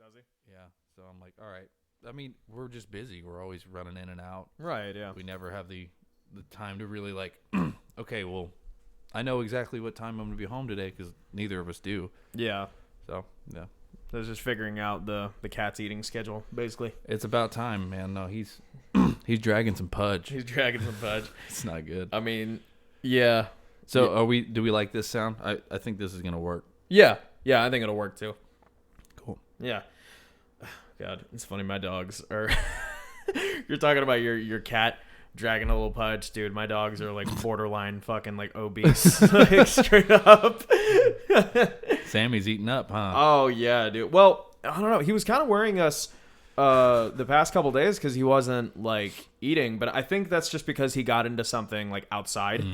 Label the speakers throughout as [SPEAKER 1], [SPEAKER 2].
[SPEAKER 1] does he?
[SPEAKER 2] Yeah. So I'm like, all right. I mean, we're just busy. We're always running in and out.
[SPEAKER 1] Right, yeah.
[SPEAKER 2] We never have the time to really like, okay, well, I know exactly what time I'm going to be home today because neither of us do.
[SPEAKER 1] Yeah.
[SPEAKER 2] So, yeah.
[SPEAKER 1] So it's just figuring out the cat's eating schedule, basically.
[SPEAKER 2] It's about time, man. No, he's dragging some pudge.
[SPEAKER 1] He's dragging some fudge.
[SPEAKER 2] It's not good.
[SPEAKER 1] I mean, yeah.
[SPEAKER 2] So do we like this sound? I think this is going to work.
[SPEAKER 1] Yeah. Yeah, I think it'll work too.
[SPEAKER 2] Cool.
[SPEAKER 1] Yeah. God, it's funny. My dogs are. You're talking about your cat dragging a little pudge, dude. My dogs are like borderline fucking like obese, like straight up.
[SPEAKER 2] Sammy's eating up, huh?
[SPEAKER 1] Oh yeah, dude. Well, I don't know. He was kind of worrying us the past couple days because he wasn't like eating, but I think that's just because he got into something like outside,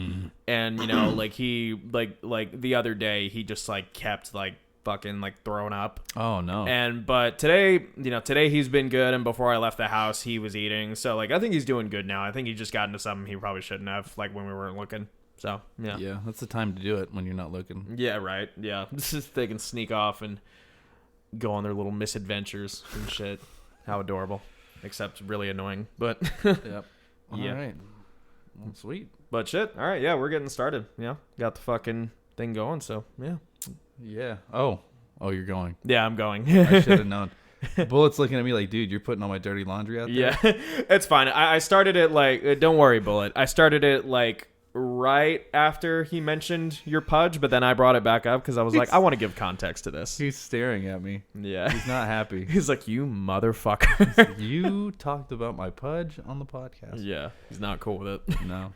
[SPEAKER 1] and you know, like he like the other day he just like kept like fucking like throwing up.
[SPEAKER 2] Oh no.
[SPEAKER 1] But today he's been good, and before I left the house he was eating, so like I think he's doing good now. I think he just got into something he probably shouldn't have, like when we weren't looking. So
[SPEAKER 2] Yeah, that's the time to do it when you're not looking.
[SPEAKER 1] Yeah, right. Yeah. They can sneak off and go on their little misadventures and shit. How adorable. Except really annoying. But
[SPEAKER 2] Yep.
[SPEAKER 1] Yeah.
[SPEAKER 2] All right. Well, sweet.
[SPEAKER 1] But shit. All right, yeah, we're getting started. Yeah. Got the fucking thing going, so yeah.
[SPEAKER 2] Yeah. Oh, you're going.
[SPEAKER 1] Yeah, I'm going.
[SPEAKER 2] I should have known. Bullet's looking at me like, dude, you're putting all my dirty laundry out there?
[SPEAKER 1] Yeah. It's fine. I started it like don't worry, Bullet. I started it like right after he mentioned your pudge, but then I brought it back up because I was like, I want to give context to this.
[SPEAKER 2] He's staring at me.
[SPEAKER 1] Yeah.
[SPEAKER 2] He's not happy.
[SPEAKER 1] He's like, you motherfucker.
[SPEAKER 2] You talked about my pudge on the podcast.
[SPEAKER 1] Yeah. He's not cool with it.
[SPEAKER 2] No.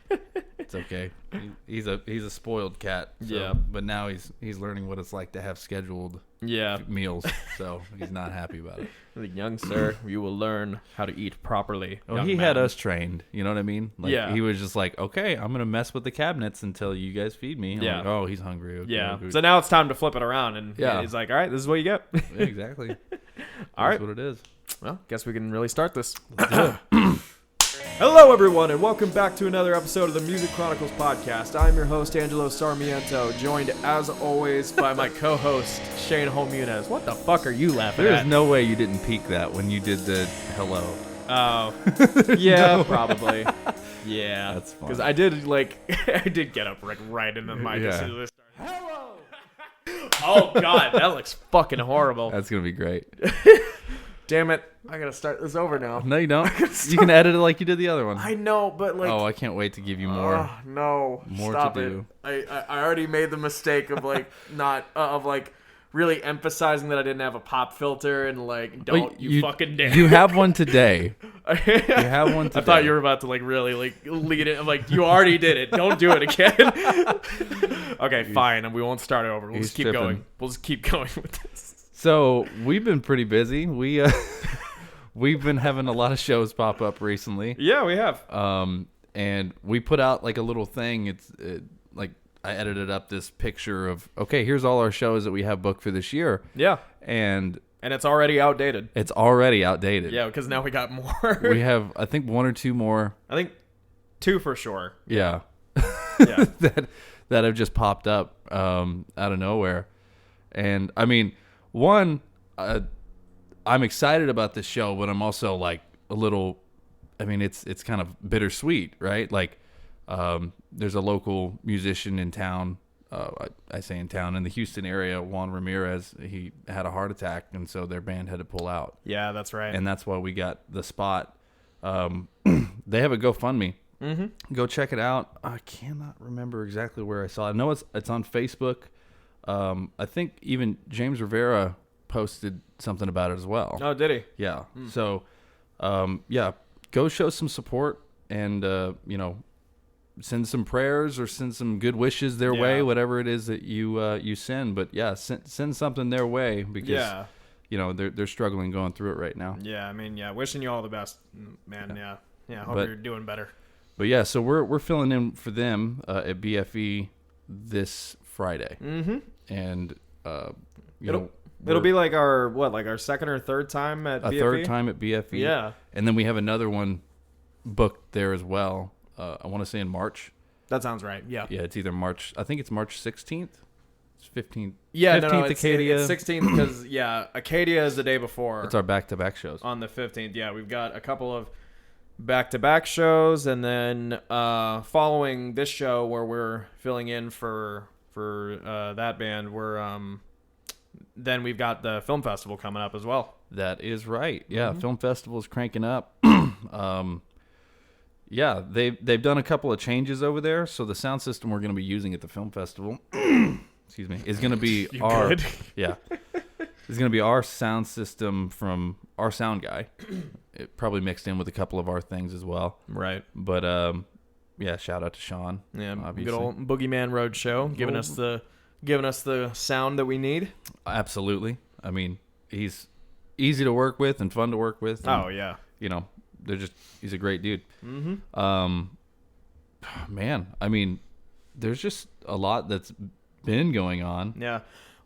[SPEAKER 2] It's okay. He's a spoiled cat. So,
[SPEAKER 1] Yeah.
[SPEAKER 2] But now he's learning what it's like to have scheduled
[SPEAKER 1] Yeah.
[SPEAKER 2] meals. So he's not happy about it.
[SPEAKER 1] Like, young sir, you will learn how to eat properly.
[SPEAKER 2] Well, he had us trained. You know what I mean? Like,
[SPEAKER 1] Yeah.
[SPEAKER 2] He was just like, okay, I'm going to mess with the cabinets until you guys feed me. I'm
[SPEAKER 1] Yeah.
[SPEAKER 2] like, oh, he's hungry. Okay,
[SPEAKER 1] Yeah.
[SPEAKER 2] okay.
[SPEAKER 1] So now it's time to flip it around, and
[SPEAKER 2] Yeah.
[SPEAKER 1] he's like, all right, this is what you get.
[SPEAKER 2] Yeah, exactly.
[SPEAKER 1] All
[SPEAKER 2] That's
[SPEAKER 1] right.
[SPEAKER 2] what it is.
[SPEAKER 1] Well, guess we can really start this.
[SPEAKER 2] Let's do it.
[SPEAKER 1] Hello, everyone, and welcome back to another episode of the Music Chronicles podcast. I'm your host, Angelo Sarmiento, joined, as always, by my co-host, Shane Holmunez. What the fuck are you laughing
[SPEAKER 2] There's
[SPEAKER 1] at?
[SPEAKER 2] no way you didn't peek that when you did the hello.
[SPEAKER 1] Oh, yeah, probably. Yeah.
[SPEAKER 2] That's fine.
[SPEAKER 1] Because I did, like, I did get up right in the mic as
[SPEAKER 2] Yeah.
[SPEAKER 1] soon as I started. Hello! Oh, God, that looks fucking horrible.
[SPEAKER 2] That's going to be great.
[SPEAKER 1] Damn it. I gotta start this over now.
[SPEAKER 2] No, you don't. You can edit it like you did the other one.
[SPEAKER 1] I know, but like...
[SPEAKER 2] Oh, I can't wait to give you more.
[SPEAKER 1] Oh, no.
[SPEAKER 2] More
[SPEAKER 1] Stop
[SPEAKER 2] to
[SPEAKER 1] it.
[SPEAKER 2] do.
[SPEAKER 1] I already made the mistake of like not of like really emphasizing that I didn't have a pop filter and like don't you fucking dare.
[SPEAKER 2] You have one today. You have one today.
[SPEAKER 1] I thought you were about to like really like lead it. I'm like, you already did it. Don't do it again. Okay, fine. And we won't start it over. We'll just keep
[SPEAKER 2] tripping.
[SPEAKER 1] going. We'll just keep going with this.
[SPEAKER 2] So we've been pretty busy. We've been having a lot of shows pop up recently.
[SPEAKER 1] Yeah, we have.
[SPEAKER 2] And we put out like a little thing. It's like I edited up this picture of, okay, here's all our shows that we have booked for this year.
[SPEAKER 1] Yeah.
[SPEAKER 2] And
[SPEAKER 1] it's already outdated.
[SPEAKER 2] it's already outdated.
[SPEAKER 1] Yeah, because now we got more.
[SPEAKER 2] We have, I think, one or two more.
[SPEAKER 1] I think 2 for sure.
[SPEAKER 2] Yeah.
[SPEAKER 1] Yeah.
[SPEAKER 2] that have just popped up out of nowhere. And I mean, one, I'm excited about this show, but I'm also like a little, I mean, it's kind of bittersweet, right? Like, there's a local musician in town, I say in town, in the Houston area, Juan Ramirez. He had a heart attack, and so their band had to pull out.
[SPEAKER 1] Yeah, that's right.
[SPEAKER 2] And that's why we got the spot. They have a GoFundMe. Mm-hmm. Go check it out. I cannot remember exactly where I saw it. I know it's on Facebook. I think even James Rivera posted something about it as well.
[SPEAKER 1] Oh, did he?
[SPEAKER 2] Yeah. So, yeah, go show some support and, send some prayers or send some good wishes their way, whatever it is that you send. But yeah, send something their way because, they're struggling going through it right now.
[SPEAKER 1] Yeah. I mean, yeah, wishing you all the best, man. Yeah. Hope you're doing better.
[SPEAKER 2] But yeah, so we're filling in for them at BFE this Friday. Mm-hmm. And,
[SPEAKER 1] It'll be like our second or third time at BFE?
[SPEAKER 2] Third time at BFE.
[SPEAKER 1] Yeah.
[SPEAKER 2] And then we have another one booked there as well. I want to say in March.
[SPEAKER 1] That sounds right. Yeah.
[SPEAKER 2] Yeah, it's either March. I think it's March 16th It's 15th.
[SPEAKER 1] Yeah,
[SPEAKER 2] 15th
[SPEAKER 1] no,
[SPEAKER 2] Acadia.
[SPEAKER 1] it's 16th because Acadia is the day before.
[SPEAKER 2] It's our back-to-back shows
[SPEAKER 1] on the 15th. Yeah, we've got a couple of back-to-back shows, and then following this show where we're filling in for that band, then we've got the film festival coming up as well.
[SPEAKER 2] That is right. Yeah, Film festival is cranking up. Yeah, they've done a couple of changes over there. So the sound system we're going to be using at the film festival, excuse me, is going to be our
[SPEAKER 1] good?
[SPEAKER 2] yeah, is going to be our sound system from our sound guy. It probably mixed in with a couple of our things as well.
[SPEAKER 1] Right.
[SPEAKER 2] But yeah, shout out to Sean.
[SPEAKER 1] Yeah,
[SPEAKER 2] obviously.
[SPEAKER 1] good old Boogeyman Road Show, giving us the sound that we need.
[SPEAKER 2] Absolutely. I mean, he's easy to work with and fun to work with. And,
[SPEAKER 1] oh yeah.
[SPEAKER 2] You know, he's a great dude.
[SPEAKER 1] Mm-hmm.
[SPEAKER 2] Man, I mean, there's just a lot that's been going on.
[SPEAKER 1] Yeah.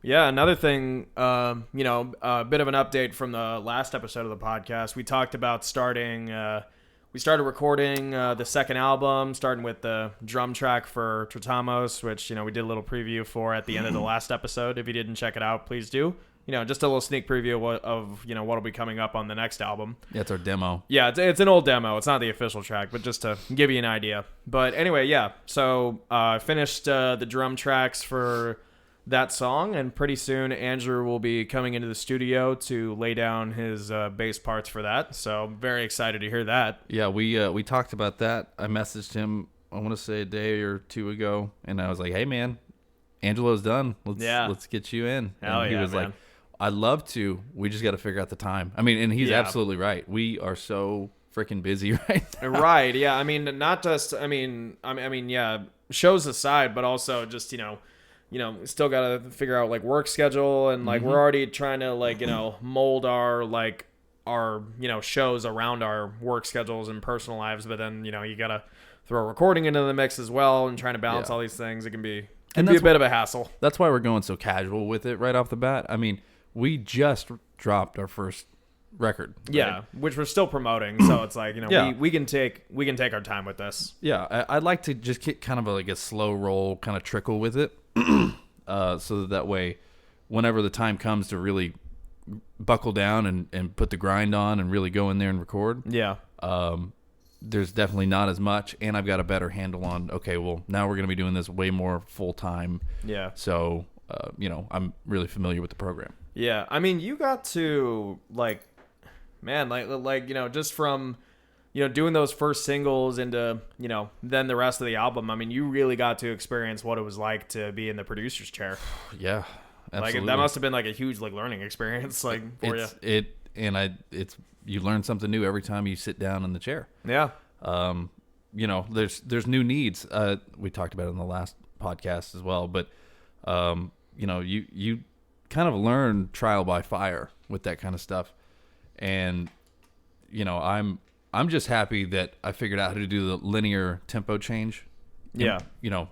[SPEAKER 1] Yeah, another thing, a bit of an update from the last episode of the podcast. We talked about we started recording the second album, starting with the drum track for Tratamos, which, we did a little preview for at the end of the last episode. If you didn't check it out, please do. Just a little sneak preview of what'll be coming up on the next album.
[SPEAKER 2] Yeah, it's our demo.
[SPEAKER 1] Yeah, it's an old demo. It's not the official track, but just to give you an idea. But anyway, yeah. So I finished the drum tracks for that song, and pretty soon Andrew will be coming into the studio to lay down his bass parts for that. So very excited to hear that.
[SPEAKER 2] Yeah, we talked about that. I messaged him, I want to say a day or two ago, and I was like, "Hey man, Angelo's done. Let's get you in."
[SPEAKER 1] Hell
[SPEAKER 2] and he
[SPEAKER 1] yeah,
[SPEAKER 2] was
[SPEAKER 1] man.
[SPEAKER 2] like, "I'd love to. We just got to figure out the time." I mean, and he's absolutely right. We are so freaking busy right now.
[SPEAKER 1] Right. Yeah. I mean, not just. I mean, yeah. Shows aside, but also just still got to figure out like work schedule, and like we're already trying to mold our shows around our work schedules and personal lives. But then you got to throw recording into the mix as well, and trying to balance all these things. It can be a bit of a hassle.
[SPEAKER 2] That's why we're going so casual with it right off the bat. I mean, we just dropped our first record. Right?
[SPEAKER 1] Yeah, which we're still promoting, so it's like we can take our time with this.
[SPEAKER 2] Yeah, I'd like to just get kind of a slow roll, kind of trickle with it, so that way, whenever the time comes to really buckle down and put the grind on and really go in there and record.
[SPEAKER 1] Yeah.
[SPEAKER 2] There's definitely not as much, and I've got a better handle on. Okay, well now we're going to be doing this way more full time.
[SPEAKER 1] Yeah.
[SPEAKER 2] So I'm really familiar with the program.
[SPEAKER 1] Yeah, I mean, you got to just from doing those first singles into then the rest of the album. I mean, you really got to experience what it was like to be in the producer's chair.
[SPEAKER 2] Yeah, absolutely.
[SPEAKER 1] Like that must have been like a huge learning experience for you.
[SPEAKER 2] You learn something new every time you sit down in the chair.
[SPEAKER 1] Yeah.
[SPEAKER 2] There's new needs. We talked about it in the last podcast as well, but you kind of learn trial by fire with that kind of stuff. And I'm just happy that I figured out how to do the linear tempo change.
[SPEAKER 1] Yeah.
[SPEAKER 2] And,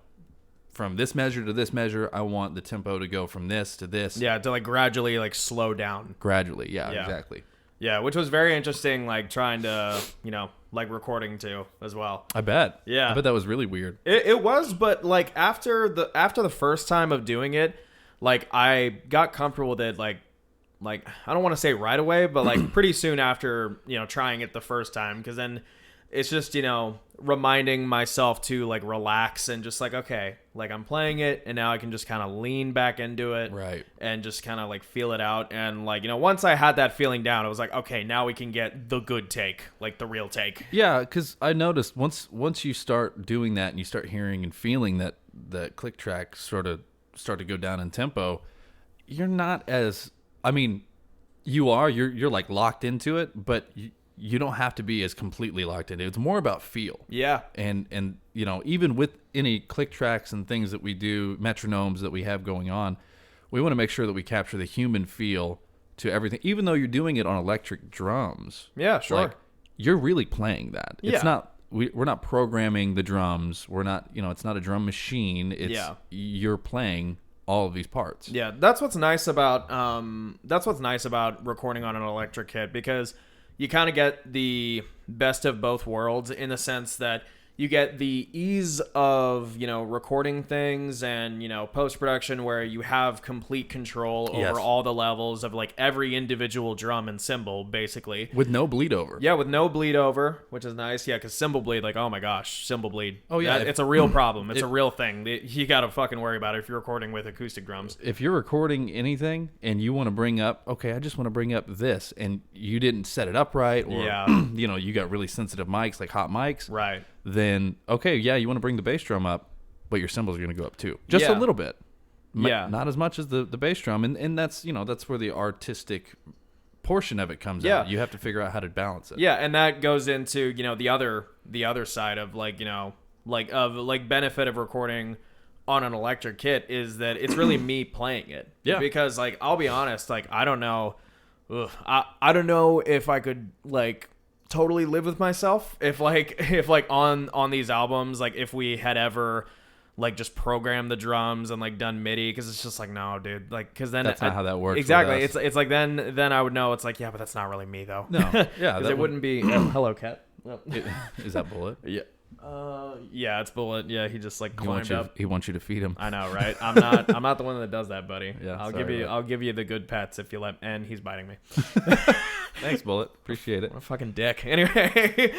[SPEAKER 2] from this measure to this measure, I want the tempo to go from this to this.
[SPEAKER 1] Yeah, to gradually slow down.
[SPEAKER 2] Gradually, yeah, exactly.
[SPEAKER 1] Yeah, which was very interesting, trying to, recording too as well.
[SPEAKER 2] I bet.
[SPEAKER 1] Yeah.
[SPEAKER 2] I bet that was really weird.
[SPEAKER 1] It was, but after the first time of doing it, I got comfortable with it I don't want to say right away, but pretty soon after, trying it the first time, because then it's just, reminding myself to relax and just okay, I'm playing it, and now I can just kind of lean back into it.
[SPEAKER 2] Right.
[SPEAKER 1] And just kind of feel it out. And once I had that feeling down, it was okay, now we can get the good take, the real take.
[SPEAKER 2] Yeah. Cause I noticed once you start doing that and you start hearing and feeling that click track sort of start to go down in tempo, you're not as, I mean, you're locked into it, but you don't have to be as completely locked into it. It's more about feel.
[SPEAKER 1] Yeah.
[SPEAKER 2] And even with any click tracks and things that we do, metronomes that we have going on, we want to make sure that we capture the human feel to everything. Even though you're doing it on electric drums.
[SPEAKER 1] Yeah, sure.
[SPEAKER 2] You're really playing that.
[SPEAKER 1] Yeah.
[SPEAKER 2] It's not, we're not programming the drums. We're not, it's not a drum machine. It's you're playing all of these parts.
[SPEAKER 1] Yeah, that's what's nice about recording on an electric kit, because you kind of get the best of both worlds, in the sense that you get the ease of, recording things and, post-production where you have complete control over all the levels of like every individual drum and cymbal, basically.
[SPEAKER 2] With no bleed over.
[SPEAKER 1] Yeah, with no bleed over, which is nice. Yeah, because cymbal bleed, like, oh my gosh, cymbal bleed.
[SPEAKER 2] Oh yeah.
[SPEAKER 1] It's a real problem. It's a real thing. You got to fucking worry about it if you're recording with acoustic drums.
[SPEAKER 2] If you're recording anything and you want to bring up, okay, I just want to bring up this, and you didn't set it up right, or, you got really sensitive mics, like hot mics.
[SPEAKER 1] Right.
[SPEAKER 2] Then, okay, yeah, you want to bring the bass drum up, but your cymbals are going to go up too. Just a little bit. Not as much as the bass drum. And that's, that's where the artistic portion of it comes out. You have to figure out how to balance it.
[SPEAKER 1] Yeah, and that goes into, the other side of benefit of recording on an electric kit is that it's really me playing it.
[SPEAKER 2] Yeah.
[SPEAKER 1] Because like I'll be honest, like I don't know I don't know if I could like totally live with myself if on these albums, like if we had ever like just programmed the drums and like done MIDI, because it's just like, no, dude, like because then
[SPEAKER 2] that's not how that works.
[SPEAKER 1] Exactly. It's like then I would know it's like, yeah, but that's not really me though.
[SPEAKER 2] No. Yeah.
[SPEAKER 1] Because it wouldn't be hello cat.
[SPEAKER 2] Is that Bullet?
[SPEAKER 1] Yeah. Yeah, it's Bullet. Yeah, he just like climbed up.
[SPEAKER 2] He wants you to feed him.
[SPEAKER 1] I know, right? I'm not the one that does that, buddy.
[SPEAKER 2] Yeah,
[SPEAKER 1] I'll give you the good pets if you let. And he's biting me.
[SPEAKER 2] Thanks, Bullet. Appreciate it.
[SPEAKER 1] What a fucking dick. Anyway,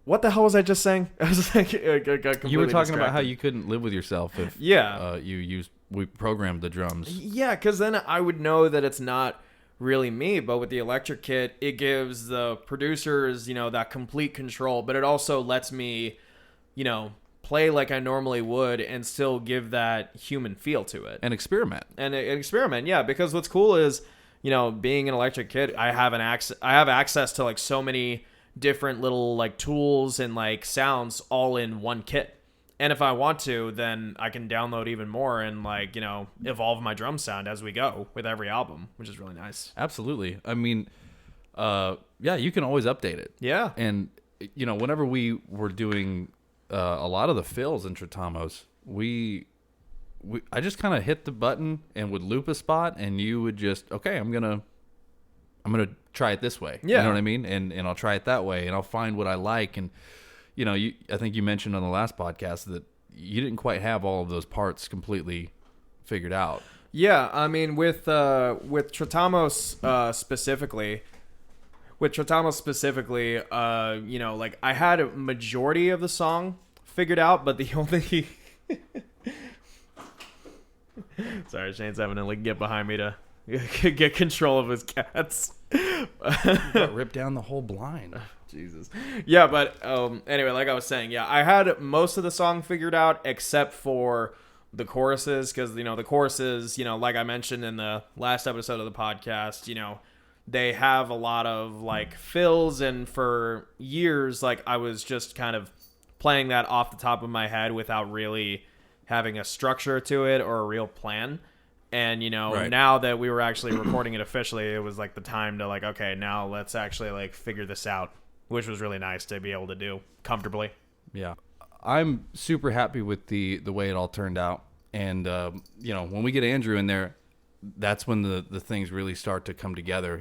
[SPEAKER 1] what the hell was I just saying? I was like,
[SPEAKER 2] you were talking
[SPEAKER 1] distracted.
[SPEAKER 2] about how you couldn't live with yourself if we programmed the drums.
[SPEAKER 1] Yeah, because then I would know that it's not really me, but with the electric kit, it gives the producers, that complete control, but it also lets me, play like I normally would and still give that human feel to it.
[SPEAKER 2] And experiment.
[SPEAKER 1] Yeah, because what's cool is, being an electric kit, I have access to like so many different little like tools and like sounds all in one kit. And if I want to, then I can download even more and like, evolve my drum sound as we go with every album, which is really nice.
[SPEAKER 2] Absolutely. I mean, you can always update it.
[SPEAKER 1] Yeah.
[SPEAKER 2] And, whenever we were doing a lot of the fills in Tratamos, I just kind of hit the button and would loop a spot, and you would just, okay, I'm gonna try it this way.
[SPEAKER 1] Yeah.
[SPEAKER 2] You know what I mean? And I'll try it that way, and I'll find what I like. And I think you mentioned on the last podcast that you didn't quite have all of those parts completely figured out.
[SPEAKER 1] Yeah, I mean, with Tratamos specifically, like I had a majority of the song figured out, but the only sorry, Shane's having to like get behind me to get control of his cats.
[SPEAKER 2] Rip down the whole blind.
[SPEAKER 1] Jesus. Yeah, but anyway, like I was saying, yeah, I had most of the song figured out except for the choruses, because the choruses, like I mentioned in the last episode of the podcast, they have a lot of like fills, and for years, like I was just kind of playing that off the top of my head without really having a structure to it or a real plan. And,
[SPEAKER 2] right.
[SPEAKER 1] Now that we were actually recording it officially, it was like the time to like, okay, now let's actually like figure this out, which was really nice to be able to do comfortably.
[SPEAKER 2] Yeah. I'm super happy with the way it all turned out. And, when we get Andrew in there, that's when the things really start to come together.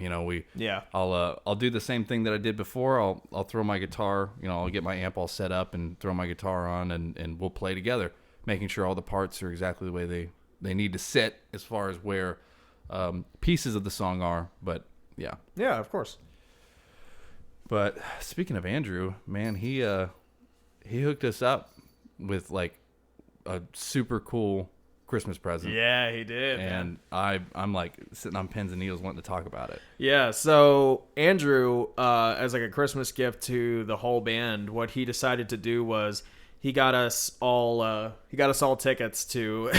[SPEAKER 2] I'll do the same thing that I did before. I'll throw my guitar, I'll get my amp all set up and throw my guitar on, and we'll play together, making sure all the parts are exactly the way they need to sit as far as where pieces of the song are. But yeah.
[SPEAKER 1] Yeah, of course.
[SPEAKER 2] But speaking of Andrew, man, he hooked us up with like a super cool Christmas present.
[SPEAKER 1] Yeah, he did.
[SPEAKER 2] And man. I'm like sitting on pins and needles wanting to talk about it.
[SPEAKER 1] Yeah, so Andrew, as like a Christmas gift to the whole band, what he decided to do was he got us all tickets to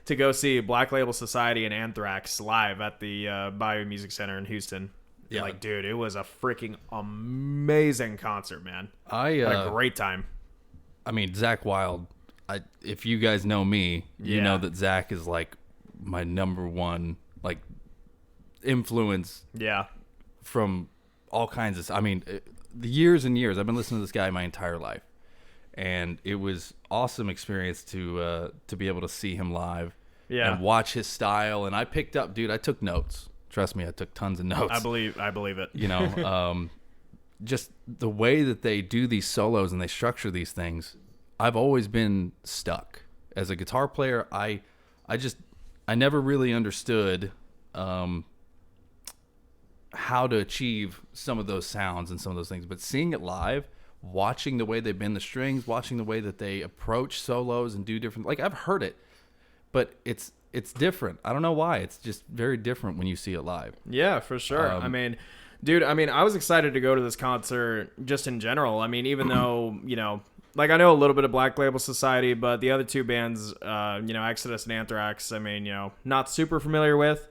[SPEAKER 1] to go see Black Label Society and Anthrax live at the Bayou Music Center in Houston. Yeah, like, dude, it was a freaking amazing concert, man. I had a great time.
[SPEAKER 2] I mean, Zakk Wylde. If you guys know me, you know that Zakk is like my number one like influence.
[SPEAKER 1] Yeah,
[SPEAKER 2] from all kinds of. I mean, the years and years I've been listening to this guy my entire life, and it was awesome experience to be able to see him live. Yeah, and watch his style. And I picked up, dude. I took notes. Trust me, I took tons of notes.
[SPEAKER 1] I believe it.
[SPEAKER 2] just the way that they do these solos and they structure these things, I've always been stuck. As a guitar player, I never really understood how to achieve some of those sounds and some of those things. But seeing it live, watching the way they bend the strings, watching the way that they approach solos and do different, like I've heard it, but it's different. I don't know why. It's just very different when you see it live.
[SPEAKER 1] Yeah, for sure. I mean, dude, I was excited to go to this concert just in general. I mean, even though, like I know a little bit of Black Label Society, but the other two bands, Exodus and Anthrax, I mean, not super familiar with.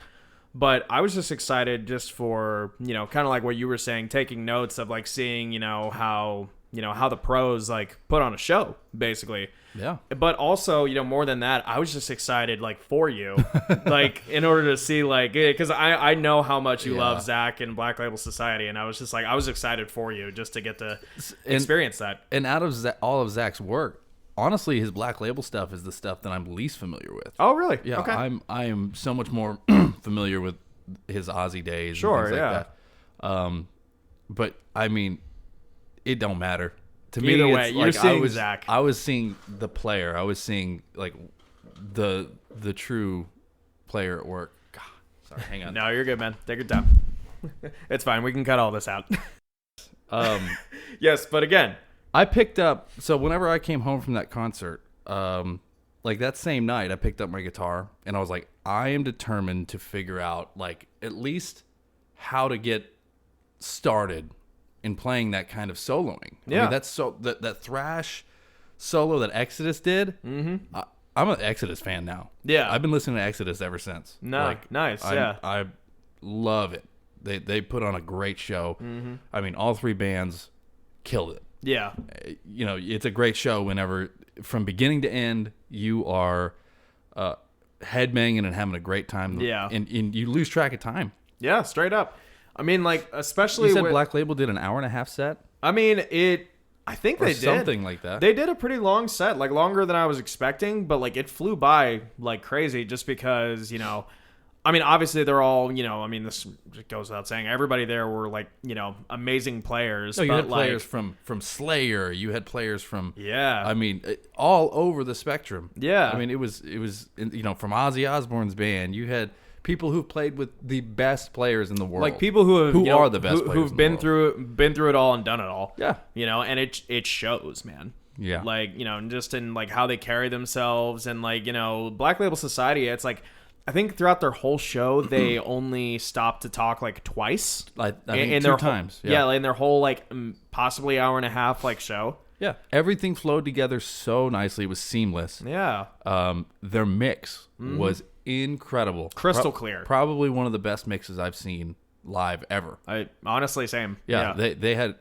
[SPEAKER 1] But I was just excited just for, kind of like what you were saying, taking notes of like seeing, how the pros like put on a show, basically.
[SPEAKER 2] Yeah.
[SPEAKER 1] But also, more than that, I was just excited like for you, like in order to see like, because I know how much you love Zakk and Black Label Society. And I was just like, I was excited for you just to get to experience that.
[SPEAKER 2] And out of all of Zack's work, honestly, his Black Label stuff is the stuff that I'm least familiar with.
[SPEAKER 1] Oh, really?
[SPEAKER 2] Yeah.
[SPEAKER 1] Okay.
[SPEAKER 2] I am so much more familiar with his Ozzy days.
[SPEAKER 1] Sure.
[SPEAKER 2] And things
[SPEAKER 1] Yeah.
[SPEAKER 2] like that. But I mean, it don't matter. To
[SPEAKER 1] Either
[SPEAKER 2] me,
[SPEAKER 1] way,
[SPEAKER 2] it's
[SPEAKER 1] you're
[SPEAKER 2] like
[SPEAKER 1] seeing Zakk.
[SPEAKER 2] I was seeing the player. I was seeing like the true player at work. God, sorry, hang on.
[SPEAKER 1] No, you're good, man. Take your time. It's fine. We can cut all this out. Yes, but again,
[SPEAKER 2] I picked up. So whenever I came home from that concert, like that same night, I picked up my guitar and I was like, I am determined to figure out like at least how to get started in playing that kind of soloing.
[SPEAKER 1] Yeah.
[SPEAKER 2] I mean, that's so that thrash solo that Exodus did. Mm-hmm. I'm an Exodus fan now.
[SPEAKER 1] Yeah.
[SPEAKER 2] I've been listening to Exodus ever since.
[SPEAKER 1] Nice. Yeah.
[SPEAKER 2] I love it. They put on a great show. Mm-hmm. I mean, all three bands killed it.
[SPEAKER 1] Yeah.
[SPEAKER 2] It's a great show whenever from beginning to end you are headbanging and having a great time.
[SPEAKER 1] Yeah.
[SPEAKER 2] And you lose track of time.
[SPEAKER 1] Yeah, straight up. I mean, like, especially
[SPEAKER 2] You said
[SPEAKER 1] with,
[SPEAKER 2] Black Label did an hour and a half set?
[SPEAKER 1] I mean, I think
[SPEAKER 2] Or
[SPEAKER 1] they did.
[SPEAKER 2] something like that.
[SPEAKER 1] They did a pretty long set, like longer than I was expecting, but like it flew by like crazy just because, I mean, obviously they're all, this goes without saying, everybody there were like, amazing players.
[SPEAKER 2] No, you
[SPEAKER 1] but
[SPEAKER 2] had players from Slayer. You had players from,
[SPEAKER 1] Yeah.
[SPEAKER 2] I mean, all over the spectrum.
[SPEAKER 1] Yeah.
[SPEAKER 2] I mean, it was from Ozzy Osbourne's band. You had people who've played with the best players in the world.
[SPEAKER 1] Like people who
[SPEAKER 2] are the best players
[SPEAKER 1] who've
[SPEAKER 2] in
[SPEAKER 1] been
[SPEAKER 2] the world.
[SPEAKER 1] through it all and done it all.
[SPEAKER 2] Yeah.
[SPEAKER 1] And it shows, man.
[SPEAKER 2] Yeah.
[SPEAKER 1] Like, just in like how they carry themselves and like, Black Label Society, it's like I think throughout their whole show they only stopped to talk like twice.
[SPEAKER 2] I think
[SPEAKER 1] in
[SPEAKER 2] two
[SPEAKER 1] their
[SPEAKER 2] times.
[SPEAKER 1] Yeah, like in their whole like possibly hour and a half like show.
[SPEAKER 2] Yeah. Everything flowed together so nicely. It was seamless.
[SPEAKER 1] Yeah.
[SPEAKER 2] Their mix was incredible.
[SPEAKER 1] Crystal clear.
[SPEAKER 2] Probably one of the best mixes I've seen live ever.
[SPEAKER 1] I honestly same.
[SPEAKER 2] Yeah. They had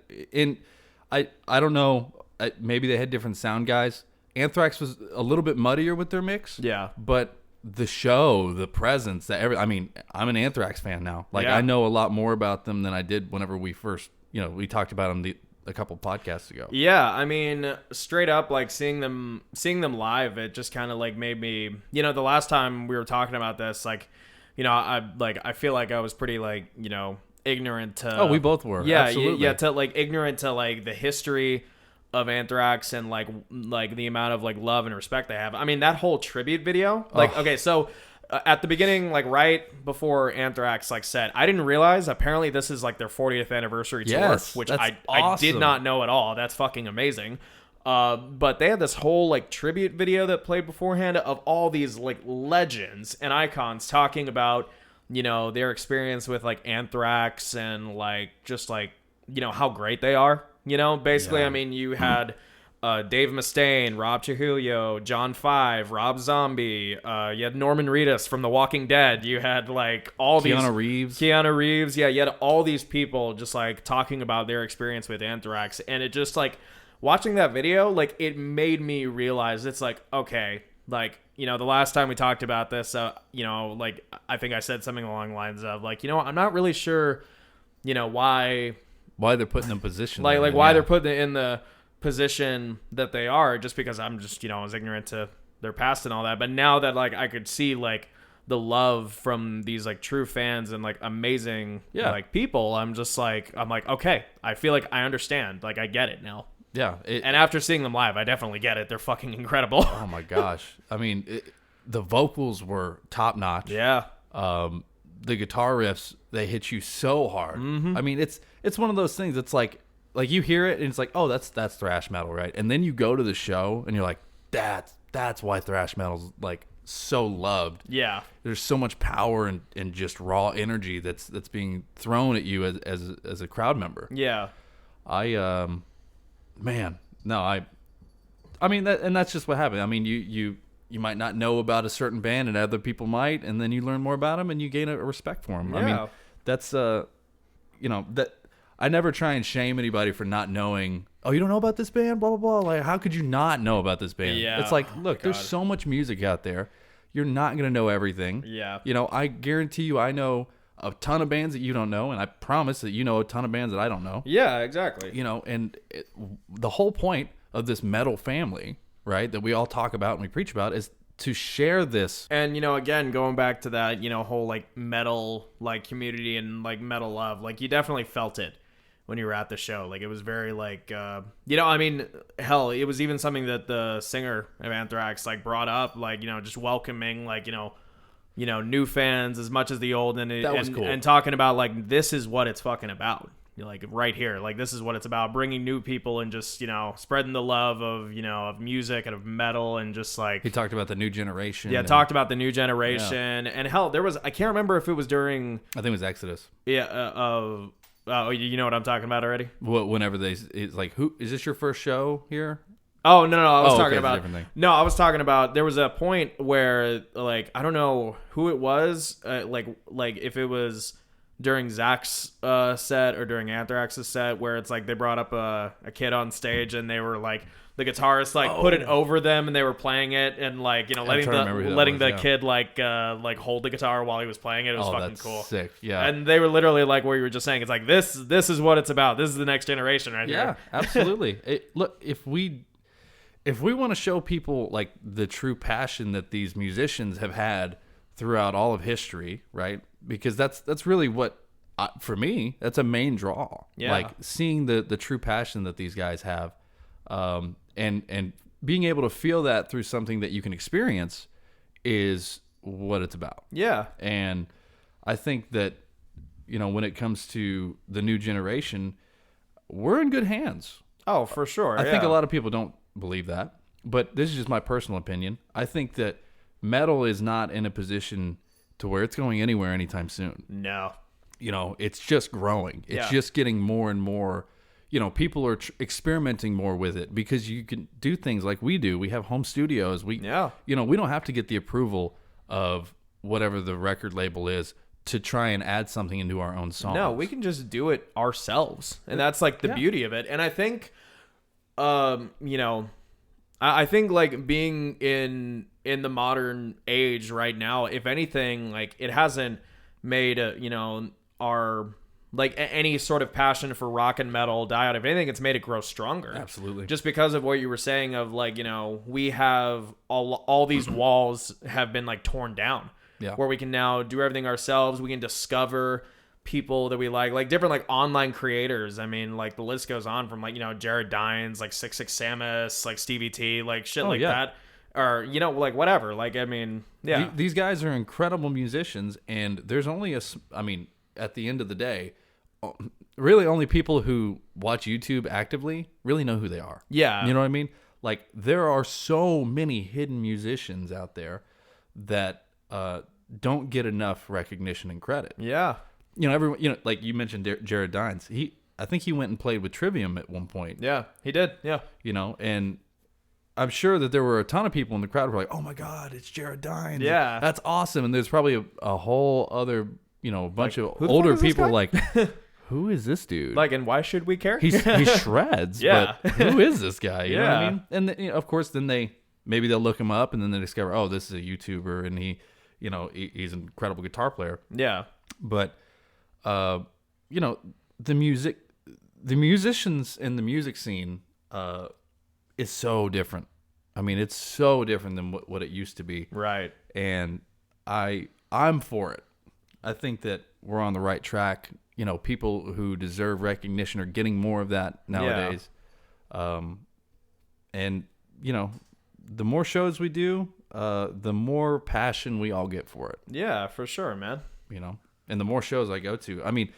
[SPEAKER 2] I don't know, maybe they had different sound guys. Anthrax was a little bit muddier with their mix.
[SPEAKER 1] Yeah.
[SPEAKER 2] But the show, the presence, I mean, I'm an Anthrax fan now. Like
[SPEAKER 1] Yeah.
[SPEAKER 2] I know a lot more about them than I did whenever we first, we talked about them a couple podcasts ago.
[SPEAKER 1] Yeah, I mean, straight up, like seeing them live, it just kind of like made me, the last time we were talking about this, like, I feel like I was pretty like, ignorant to.
[SPEAKER 2] Oh, we both were.
[SPEAKER 1] Yeah,
[SPEAKER 2] Absolutely.
[SPEAKER 1] yeah, to like ignorant to like the history of Anthrax and like the amount of like love and respect they have. I mean, that whole tribute video, like, okay, so. At the beginning, like right before Anthrax like said, I didn't realize apparently this is like their 40th anniversary tour,
[SPEAKER 2] Yes,
[SPEAKER 1] which
[SPEAKER 2] that's
[SPEAKER 1] I did
[SPEAKER 2] awesome.
[SPEAKER 1] not know at all. That's fucking amazing. But they had this whole like tribute video that played beforehand of all these like legends and icons talking about, their experience with like Anthrax and like just like, how great they are. Basically,
[SPEAKER 2] Yeah.
[SPEAKER 1] I mean, you had Dave Mustaine, Rob Trujillo, John Five, Rob Zombie. You had Norman Reedus from The Walking Dead. You had like all
[SPEAKER 2] Keanu Reeves.
[SPEAKER 1] Keanu Reeves. Yeah, you had all these people just like talking about their experience with Anthrax, and it just like watching that video, like it made me realize it's like okay, like the last time we talked about this, like I think I said something along the lines of like I'm not really sure, why
[SPEAKER 2] They're put in the position.
[SPEAKER 1] like why they're put in the position that they are, just because I'm just I was ignorant to their past and all that. But now that like I could see like the love from these like true fans and like amazing like people, I'm like, okay, I feel like I understand. Like I get it now.
[SPEAKER 2] Yeah.
[SPEAKER 1] And after seeing them live, I definitely get it. They're fucking incredible.
[SPEAKER 2] Oh my gosh. I mean, the vocals were top notch.
[SPEAKER 1] Yeah.
[SPEAKER 2] The guitar riffs, they hit you so hard. I mean, it's one of those things. It's like you hear it and it's like, oh, that's thrash metal, right? And then you go to the show and you're like, that's why thrash metal's like so loved.
[SPEAKER 1] Yeah.
[SPEAKER 2] There's so much power and just raw energy that's being thrown at you as a crowd member.
[SPEAKER 1] Yeah.
[SPEAKER 2] I mean that's just what happened. I mean, you might not know about a certain band and other people might, and then you learn more about them and you gain a respect for them. Yeah. I mean, that's that I never try and shame anybody for not knowing. Oh, you don't know about this band? Blah, blah, blah. Like, how could you not know about this band?
[SPEAKER 1] Yeah.
[SPEAKER 2] It's like, look, there's so much music out there. You're not going to know everything.
[SPEAKER 1] Yeah.
[SPEAKER 2] I guarantee you I know a ton of bands that you don't know, and I promise that you know a ton of bands that I don't know.
[SPEAKER 1] Yeah, exactly.
[SPEAKER 2] And the whole point of this metal family, right, that we all talk about and we preach about is to share this.
[SPEAKER 1] And, again, going back to that, whole, like, metal, like, community and, like, metal love, like, you definitely felt it when you were at the show. Like, it was very, like, I mean, hell, it was even something that the singer of Anthrax, like, brought up, like, just welcoming, like, new fans as much as the old, and
[SPEAKER 2] that was cool.
[SPEAKER 1] And talking about, like, this is what it's fucking about. Like, right here, like, this is what it's about, bringing new people and just, spreading the love of, of music and of metal, and just, like...
[SPEAKER 2] He talked about the new generation.
[SPEAKER 1] Yeah, talked about the new generation. Yeah. And, hell, there was... I can't remember if it was during...
[SPEAKER 2] I think it was Exodus.
[SPEAKER 1] Yeah, oh, you know what I'm talking about already?
[SPEAKER 2] Whenever it's like, who... Is this your first show here?
[SPEAKER 1] Oh, no, I was talking
[SPEAKER 2] okay,
[SPEAKER 1] about... No, I was talking about... There was a point where, like, I don't know who it was, like if it was... during Zakk's set or during Anthrax's set, where it's like they brought up a kid on stage and they were like, the guitarist like put it over them and they were playing it, and like letting the kid like hold the guitar while he was playing it. It was fucking cool.
[SPEAKER 2] Sick. Yeah.
[SPEAKER 1] And they were literally like what you were just saying. It's like this is what it's about. This is the next generation right here.
[SPEAKER 2] Yeah, absolutely. Look, if we want to show people like the true passion that these musicians have had throughout all of history, right? Because that's really what, for me, that's a main draw.
[SPEAKER 1] Yeah.
[SPEAKER 2] Like seeing the true passion that these guys have, and being able to feel that through something that you can experience is what it's about.
[SPEAKER 1] Yeah.
[SPEAKER 2] And I think that, when it comes to the new generation, we're in good hands.
[SPEAKER 1] Oh, for sure.
[SPEAKER 2] I think a lot of people don't believe that, but this is just my personal opinion. I think that metal is not in a position to where it's going anywhere anytime soon.
[SPEAKER 1] No.
[SPEAKER 2] It's just growing. It's just getting more and more, people are experimenting more with it because you can do things like we do. We have home studios. We don't have to get the approval of whatever the record label is to try and add something into our own songs.
[SPEAKER 1] No, we can just do it ourselves. And that's like the beauty of it. And I think, I think like being in the modern age right now, if anything, like it hasn't made our like any sort of passion for rock and metal die out. If anything, it's made it grow stronger.
[SPEAKER 2] Absolutely.
[SPEAKER 1] Just because of what you were saying of like, we have all these walls have been like torn down.
[SPEAKER 2] Yeah.
[SPEAKER 1] Where we can now do everything ourselves. We can discover people that we like different like online creators. I mean, like the list goes on from like, Jared Dines, like 66 Samus, like Stevie T, like shit that. Or, like whatever. Like, I mean, yeah.
[SPEAKER 2] These guys are incredible musicians, and there's only at the end of the day, really only people who watch YouTube actively really know who they are.
[SPEAKER 1] Yeah.
[SPEAKER 2] You know what I mean? Like, there are so many hidden musicians out there that don't get enough recognition and credit.
[SPEAKER 1] Yeah.
[SPEAKER 2] Everyone, like you mentioned Jared Dines. I think he went and played with Trivium at one point.
[SPEAKER 1] Yeah, he did. Yeah.
[SPEAKER 2] And I'm sure that there were a ton of people in the crowd who were like, "Oh my God, it's Jared Dines!
[SPEAKER 1] Yeah,
[SPEAKER 2] that's awesome!" And there's probably a whole other, bunch of older people like, "Who is this dude?
[SPEAKER 1] Like, and why should we care?
[SPEAKER 2] He shreds. Yeah, but who is this guy? You know what I mean?" And of course, then they'll look him up, and then they discover, oh, this is a YouTuber, and he's an incredible guitar player.
[SPEAKER 1] Yeah,
[SPEAKER 2] but the musicians in the music scene is so different. I mean, it's so different than what it used to be.
[SPEAKER 1] Right.
[SPEAKER 2] And I I'm for it. I think that we're on the right track. You know, people who deserve recognition are getting more of that nowadays. And, you know, the more shows we do, the more passion we all get for it.
[SPEAKER 1] Yeah, for sure, man.
[SPEAKER 2] You know, and the more shows I go to, I mean,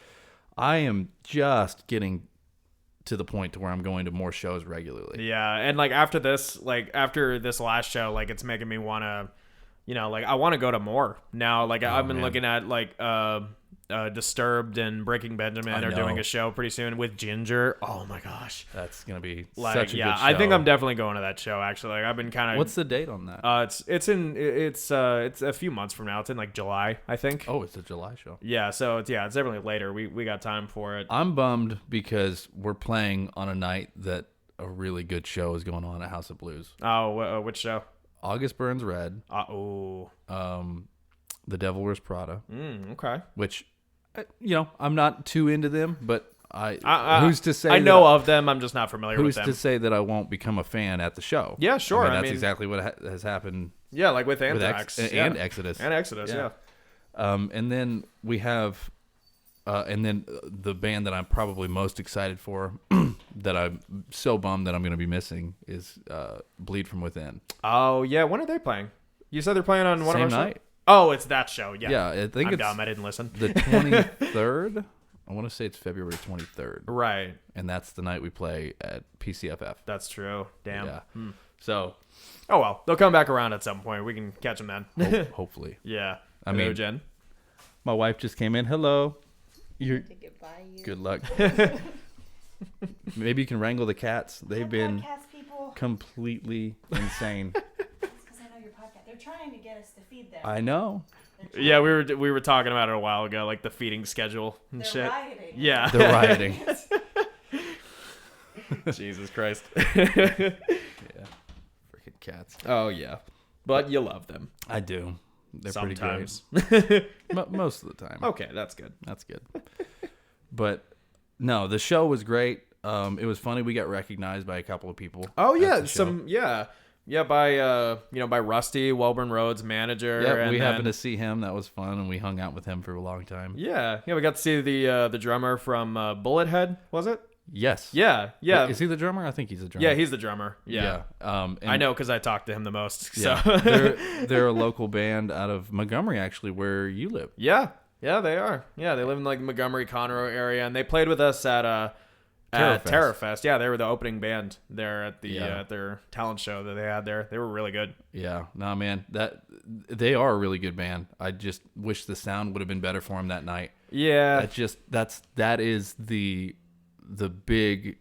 [SPEAKER 2] I am just getting to the point to where I'm going to more shows regularly.
[SPEAKER 1] Yeah, and like after this last show, like it's making me want to, you know, like I want to go to more now. Like I've been looking at like Disturbed and Breaking Benjamin are doing a show pretty soon with Ginger. Oh my gosh,
[SPEAKER 2] that's gonna be
[SPEAKER 1] like,
[SPEAKER 2] such a good show.
[SPEAKER 1] I think I'm definitely going to that show. Actually, like I've been kind of.
[SPEAKER 2] What's the date on that?
[SPEAKER 1] It's a few months from now. It's in like July, I think.
[SPEAKER 2] Oh, it's a July show.
[SPEAKER 1] Yeah, so it's definitely later. We got time for it.
[SPEAKER 2] I'm bummed because we're playing on a night that a really good show is going on at House of Blues.
[SPEAKER 1] Oh, which show?
[SPEAKER 2] August Burns Red. The Devil Wears Prada.
[SPEAKER 1] Okay.
[SPEAKER 2] Which, you know, I'm not too into them, but who's to say?
[SPEAKER 1] I know of them. I'm just not familiar with them.
[SPEAKER 2] Who's to say that I won't become a fan at the show?
[SPEAKER 1] Yeah, sure.
[SPEAKER 2] I mean, that's exactly what has happened.
[SPEAKER 1] Yeah, like with Anthrax
[SPEAKER 2] and Exodus.
[SPEAKER 1] And Exodus, yeah.
[SPEAKER 2] And then we have, and then the band that I'm probably most excited for, that I'm so bummed that I'm going to be missing, is Bleed From Within.
[SPEAKER 1] Oh yeah, when are they playing? You said they're playing on one
[SPEAKER 2] Same
[SPEAKER 1] of our
[SPEAKER 2] night.
[SPEAKER 1] shows? Oh, it's that show. Yeah.
[SPEAKER 2] Yeah, I think
[SPEAKER 1] I'm
[SPEAKER 2] it's
[SPEAKER 1] dumb. I didn't listen.
[SPEAKER 2] The 23rd. I want to say it's February 23rd.
[SPEAKER 1] Right.
[SPEAKER 2] And that's the night we play at PCFF.
[SPEAKER 1] That's true. Damn.
[SPEAKER 2] Yeah. So.
[SPEAKER 1] Oh well, they'll come back around at some point. We can catch them then.
[SPEAKER 2] Hopefully.
[SPEAKER 1] Yeah.
[SPEAKER 2] I mean,
[SPEAKER 1] Jen.
[SPEAKER 2] My wife just came in. Hello. You're. Good luck. Maybe you can wrangle the cats. They've been completely insane.
[SPEAKER 3] They're trying to get us to feed them.
[SPEAKER 2] I know.
[SPEAKER 1] Yeah, we were talking about it a while ago, like the feeding schedule and shit.
[SPEAKER 3] Rioting.
[SPEAKER 1] Yeah,
[SPEAKER 2] they're rioting.
[SPEAKER 1] Jesus Christ.
[SPEAKER 2] Yeah, freaking cats.
[SPEAKER 1] Oh yeah, but you love them.
[SPEAKER 2] I do. They're
[SPEAKER 1] sometimes.
[SPEAKER 2] Pretty great. Most of the time.
[SPEAKER 1] Okay, that's good.
[SPEAKER 2] That's good. But no, the show was great. It was funny. We got recognized by a couple of people.
[SPEAKER 1] Oh yeah, by Rusty, Welburn Road's manager.
[SPEAKER 2] Yeah, we happened to see him. That was fun, and we hung out with him for a long time.
[SPEAKER 1] Yeah, we got to see the drummer from Bullethead. Was it?
[SPEAKER 2] Yes.
[SPEAKER 1] Yeah.
[SPEAKER 2] Wait, is he the drummer? I think he's the drummer.
[SPEAKER 1] Yeah, he's the drummer. Yeah. I know because I talked to him the most. So.
[SPEAKER 2] Yeah, they're a local band out of Montgomery, actually, where you live.
[SPEAKER 1] Yeah, they are. Yeah, they live in like the Montgomery Conroe area, and they played with us at Terrorfest. Yeah, they were the opening band there at the at their talent show that they had there. They were really good.
[SPEAKER 2] Yeah, no man, they are a really good band. I just wish the sound would have been better for them that night.
[SPEAKER 1] Yeah,
[SPEAKER 2] that is the big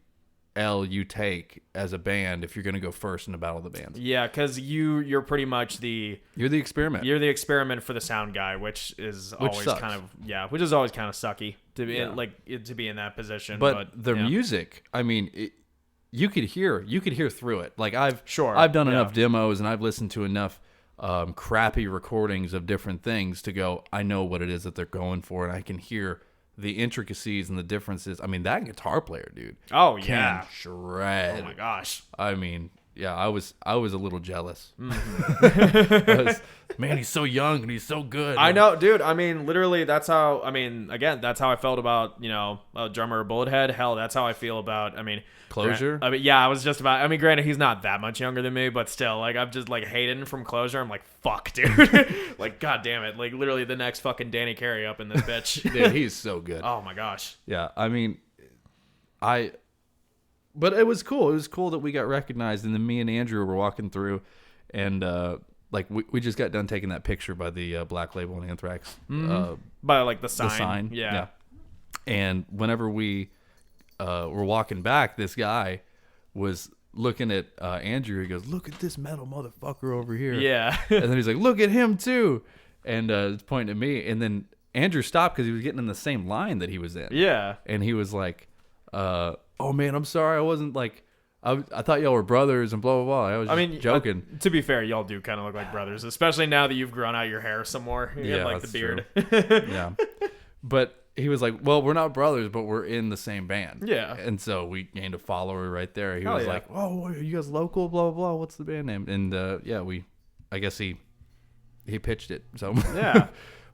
[SPEAKER 2] L you take as a band if you're going to go first in a battle of the bands.
[SPEAKER 1] Yeah, because you're pretty much
[SPEAKER 2] you're the experiment.
[SPEAKER 1] You're the experiment for the sound guy, which is always
[SPEAKER 2] sucks.
[SPEAKER 1] kind of sucky to be in that position.
[SPEAKER 2] But their music, I mean, you could hear through it. Like I've done enough demos and I've listened to enough crappy recordings of different things to go, I know what it is that they're going for, and I can hear the intricacies and the differences. I mean, that guitar player, dude.
[SPEAKER 1] Oh
[SPEAKER 2] can shred.
[SPEAKER 1] Oh my gosh.
[SPEAKER 2] I mean, yeah, I was a little jealous. Man, he's so young and he's so good.
[SPEAKER 1] I know, dude. I mean, literally, that's how. I mean, again, that's how I felt about drummer Bullethead. Hell, that's how I feel about. I mean,
[SPEAKER 2] Closure.
[SPEAKER 1] I was just about. I mean, granted, he's not that much younger than me, but still, like, I'm just like Hayden from Closure. I'm like, fuck, dude. Like, god damn it. Like, literally, the next fucking Danny Carey up in this bitch.
[SPEAKER 2] Dude, he's so good.
[SPEAKER 1] Oh my gosh.
[SPEAKER 2] Yeah, I mean, But it was cool. It was cool that we got recognized, and then me and Andrew were walking through, and we just got done taking that picture by the Black Label and Anthrax.
[SPEAKER 1] By like the sign.
[SPEAKER 2] The sign.
[SPEAKER 1] Yeah.
[SPEAKER 2] And whenever we were walking back, this guy was looking at Andrew. He goes, "Look at this metal motherfucker over here."
[SPEAKER 1] Yeah.
[SPEAKER 2] And then he's like, "Look at him too," and he's pointing at me. And then Andrew stopped because he was getting in the same line that he was in.
[SPEAKER 1] Yeah.
[SPEAKER 2] And he was like, "Oh man, I'm sorry. I wasn't like, I thought y'all were brothers and blah blah blah. I was joking."
[SPEAKER 1] To be fair, y'all do kind of look like brothers, especially now that you've grown out your hair some more. You have, like the beard.
[SPEAKER 2] Yeah. But he was like, "Well, we're not brothers, but we're in the same band."
[SPEAKER 1] Yeah.
[SPEAKER 2] And so we gained a follower right there. He
[SPEAKER 1] Hell
[SPEAKER 2] was
[SPEAKER 1] yeah.
[SPEAKER 2] like, "Oh, are you guys local? Blah blah blah. What's the band name?" And I guess he pitched it. So
[SPEAKER 1] Yeah.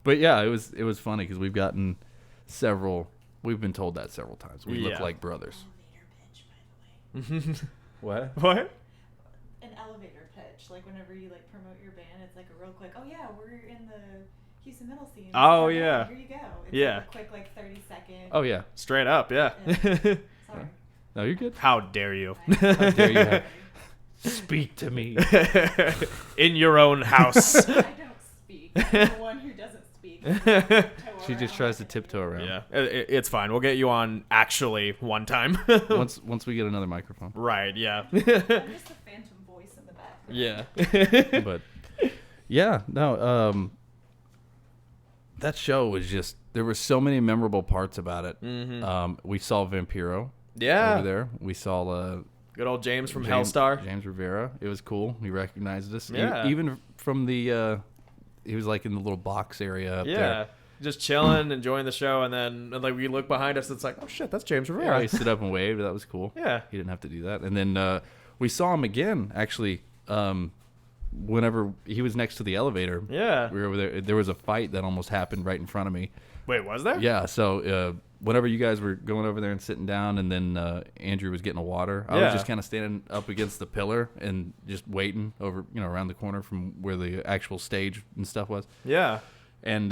[SPEAKER 2] But yeah, it was funny because we've been told that several times. We look like brothers.
[SPEAKER 3] Elevator pitch, by the way.
[SPEAKER 2] What?
[SPEAKER 1] What?
[SPEAKER 3] An elevator pitch, like whenever you like promote your band, it's like a real quick. Oh yeah, we're in the Houston Middle scene.
[SPEAKER 1] Oh,
[SPEAKER 3] So,
[SPEAKER 1] yeah.
[SPEAKER 3] Here you go. It's
[SPEAKER 1] Yeah.
[SPEAKER 3] like a quick 30-second.
[SPEAKER 2] Oh yeah.
[SPEAKER 1] Straight up, yeah.
[SPEAKER 3] Sorry.
[SPEAKER 2] No, you're good.
[SPEAKER 1] How dare you?
[SPEAKER 2] How dare you have- speak to me.
[SPEAKER 1] In your own house.
[SPEAKER 3] I don't speak. I'm the one who doesn't speak.
[SPEAKER 2] She just tries to tiptoe around.
[SPEAKER 1] Yeah, it's fine. We'll get you on actually one time.
[SPEAKER 2] Once we get another microphone.
[SPEAKER 1] Right, yeah.
[SPEAKER 3] I'm just a phantom voice in the background.
[SPEAKER 1] Yeah.
[SPEAKER 2] But yeah, no, that show was just, there were so many memorable parts about it. We saw Vampiro
[SPEAKER 1] Yeah.
[SPEAKER 2] over there. We saw
[SPEAKER 1] Good old James from
[SPEAKER 2] James,
[SPEAKER 1] Hellstar.
[SPEAKER 2] James Rivera. It was cool. He recognized us.
[SPEAKER 1] Yeah.
[SPEAKER 2] Even from the he was like in the little box area up
[SPEAKER 1] Yeah.
[SPEAKER 2] there.
[SPEAKER 1] Just chilling, enjoying the show, and then like we look behind us, it's like, oh shit, that's James
[SPEAKER 2] Yeah,
[SPEAKER 1] Rivera.
[SPEAKER 2] he stood up and waved. That was cool.
[SPEAKER 1] Yeah.
[SPEAKER 2] He didn't have to do that. And then we saw him again, actually, whenever he was next to the elevator.
[SPEAKER 1] Yeah.
[SPEAKER 2] We were over there. There was a fight that almost happened right in front of me.
[SPEAKER 1] Wait, was there?
[SPEAKER 2] Yeah, so whenever you guys were going over there and sitting down, and then Andrew was getting a water, I
[SPEAKER 1] Yeah.
[SPEAKER 2] was just kind of standing up against the pillar and just waiting over, around the corner from where the actual stage and stuff was.
[SPEAKER 1] Yeah.
[SPEAKER 2] And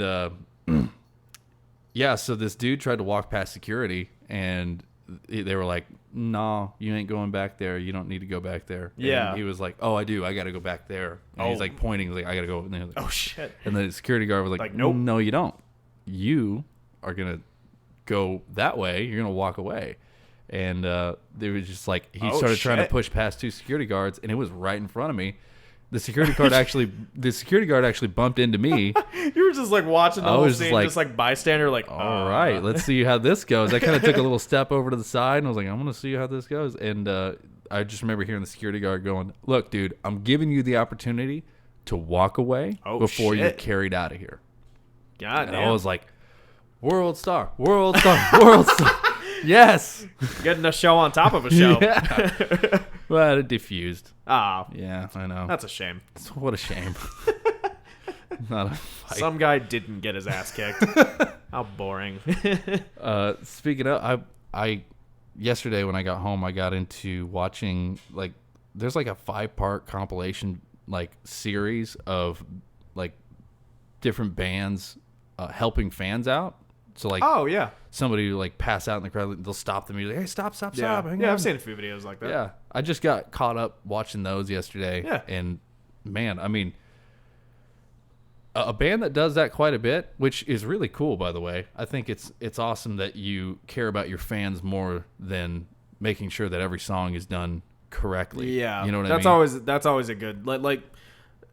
[SPEAKER 2] yeah, so this dude tried to walk past security, and they were like, "No, you ain't going back there. You don't need to go back there."
[SPEAKER 1] Yeah.
[SPEAKER 2] And he was like, "Oh, I do. I got to go back there." And he's
[SPEAKER 1] Oh.
[SPEAKER 2] like pointing, like, "I got to go." And, they were like,
[SPEAKER 1] Oh shit.
[SPEAKER 2] and the security guard was like,
[SPEAKER 1] Like, nope.
[SPEAKER 2] No, you don't. You are gonna go that way. You're gonna walk away." And they were just like, he
[SPEAKER 1] Oh,
[SPEAKER 2] started trying to
[SPEAKER 1] shit.
[SPEAKER 2] push past two security guards, and it was right in front of me. The security guard actually bumped into me.
[SPEAKER 1] You were just like watching the
[SPEAKER 2] I
[SPEAKER 1] whole
[SPEAKER 2] was
[SPEAKER 1] scene,
[SPEAKER 2] like,
[SPEAKER 1] just like bystander, like,
[SPEAKER 2] All right, let's see how this goes. I kind of took a little step over to the side, and I was like, I'm going to see how this goes. And I just remember hearing the security guard going, "Look, dude, I'm giving you the opportunity to walk away before you're
[SPEAKER 1] shit.
[SPEAKER 2] carried out of here."
[SPEAKER 1] God
[SPEAKER 2] And
[SPEAKER 1] damn.
[SPEAKER 2] I was like, world star, world star, world star. Yes.
[SPEAKER 1] Getting a show on top of a show.
[SPEAKER 2] Yeah. But it diffused.
[SPEAKER 1] Ah,
[SPEAKER 2] Yeah, I know.
[SPEAKER 1] that's a shame.
[SPEAKER 2] What a shame. Not a fight.
[SPEAKER 1] Some guy didn't get his ass kicked. How boring.
[SPEAKER 2] Speaking of, I yesterday when I got home, I got into watching, like, there's like a 5-part compilation like series of like different bands helping fans out. So like,
[SPEAKER 1] Oh yeah.
[SPEAKER 2] somebody like pass out in the crowd, they'll stop the music. Hey, stop,
[SPEAKER 1] Yeah.
[SPEAKER 2] hang
[SPEAKER 1] Yeah,
[SPEAKER 2] on.
[SPEAKER 1] I've seen a few videos like that.
[SPEAKER 2] Yeah, I just got caught up watching those yesterday.
[SPEAKER 1] Yeah.
[SPEAKER 2] And man, I mean, a band that does that quite a bit, which is really cool, by the way. I think it's awesome that you care about your fans more than making sure that every song is done correctly.
[SPEAKER 1] Yeah.
[SPEAKER 2] You know what
[SPEAKER 1] that's
[SPEAKER 2] I mean?
[SPEAKER 1] That's always a good like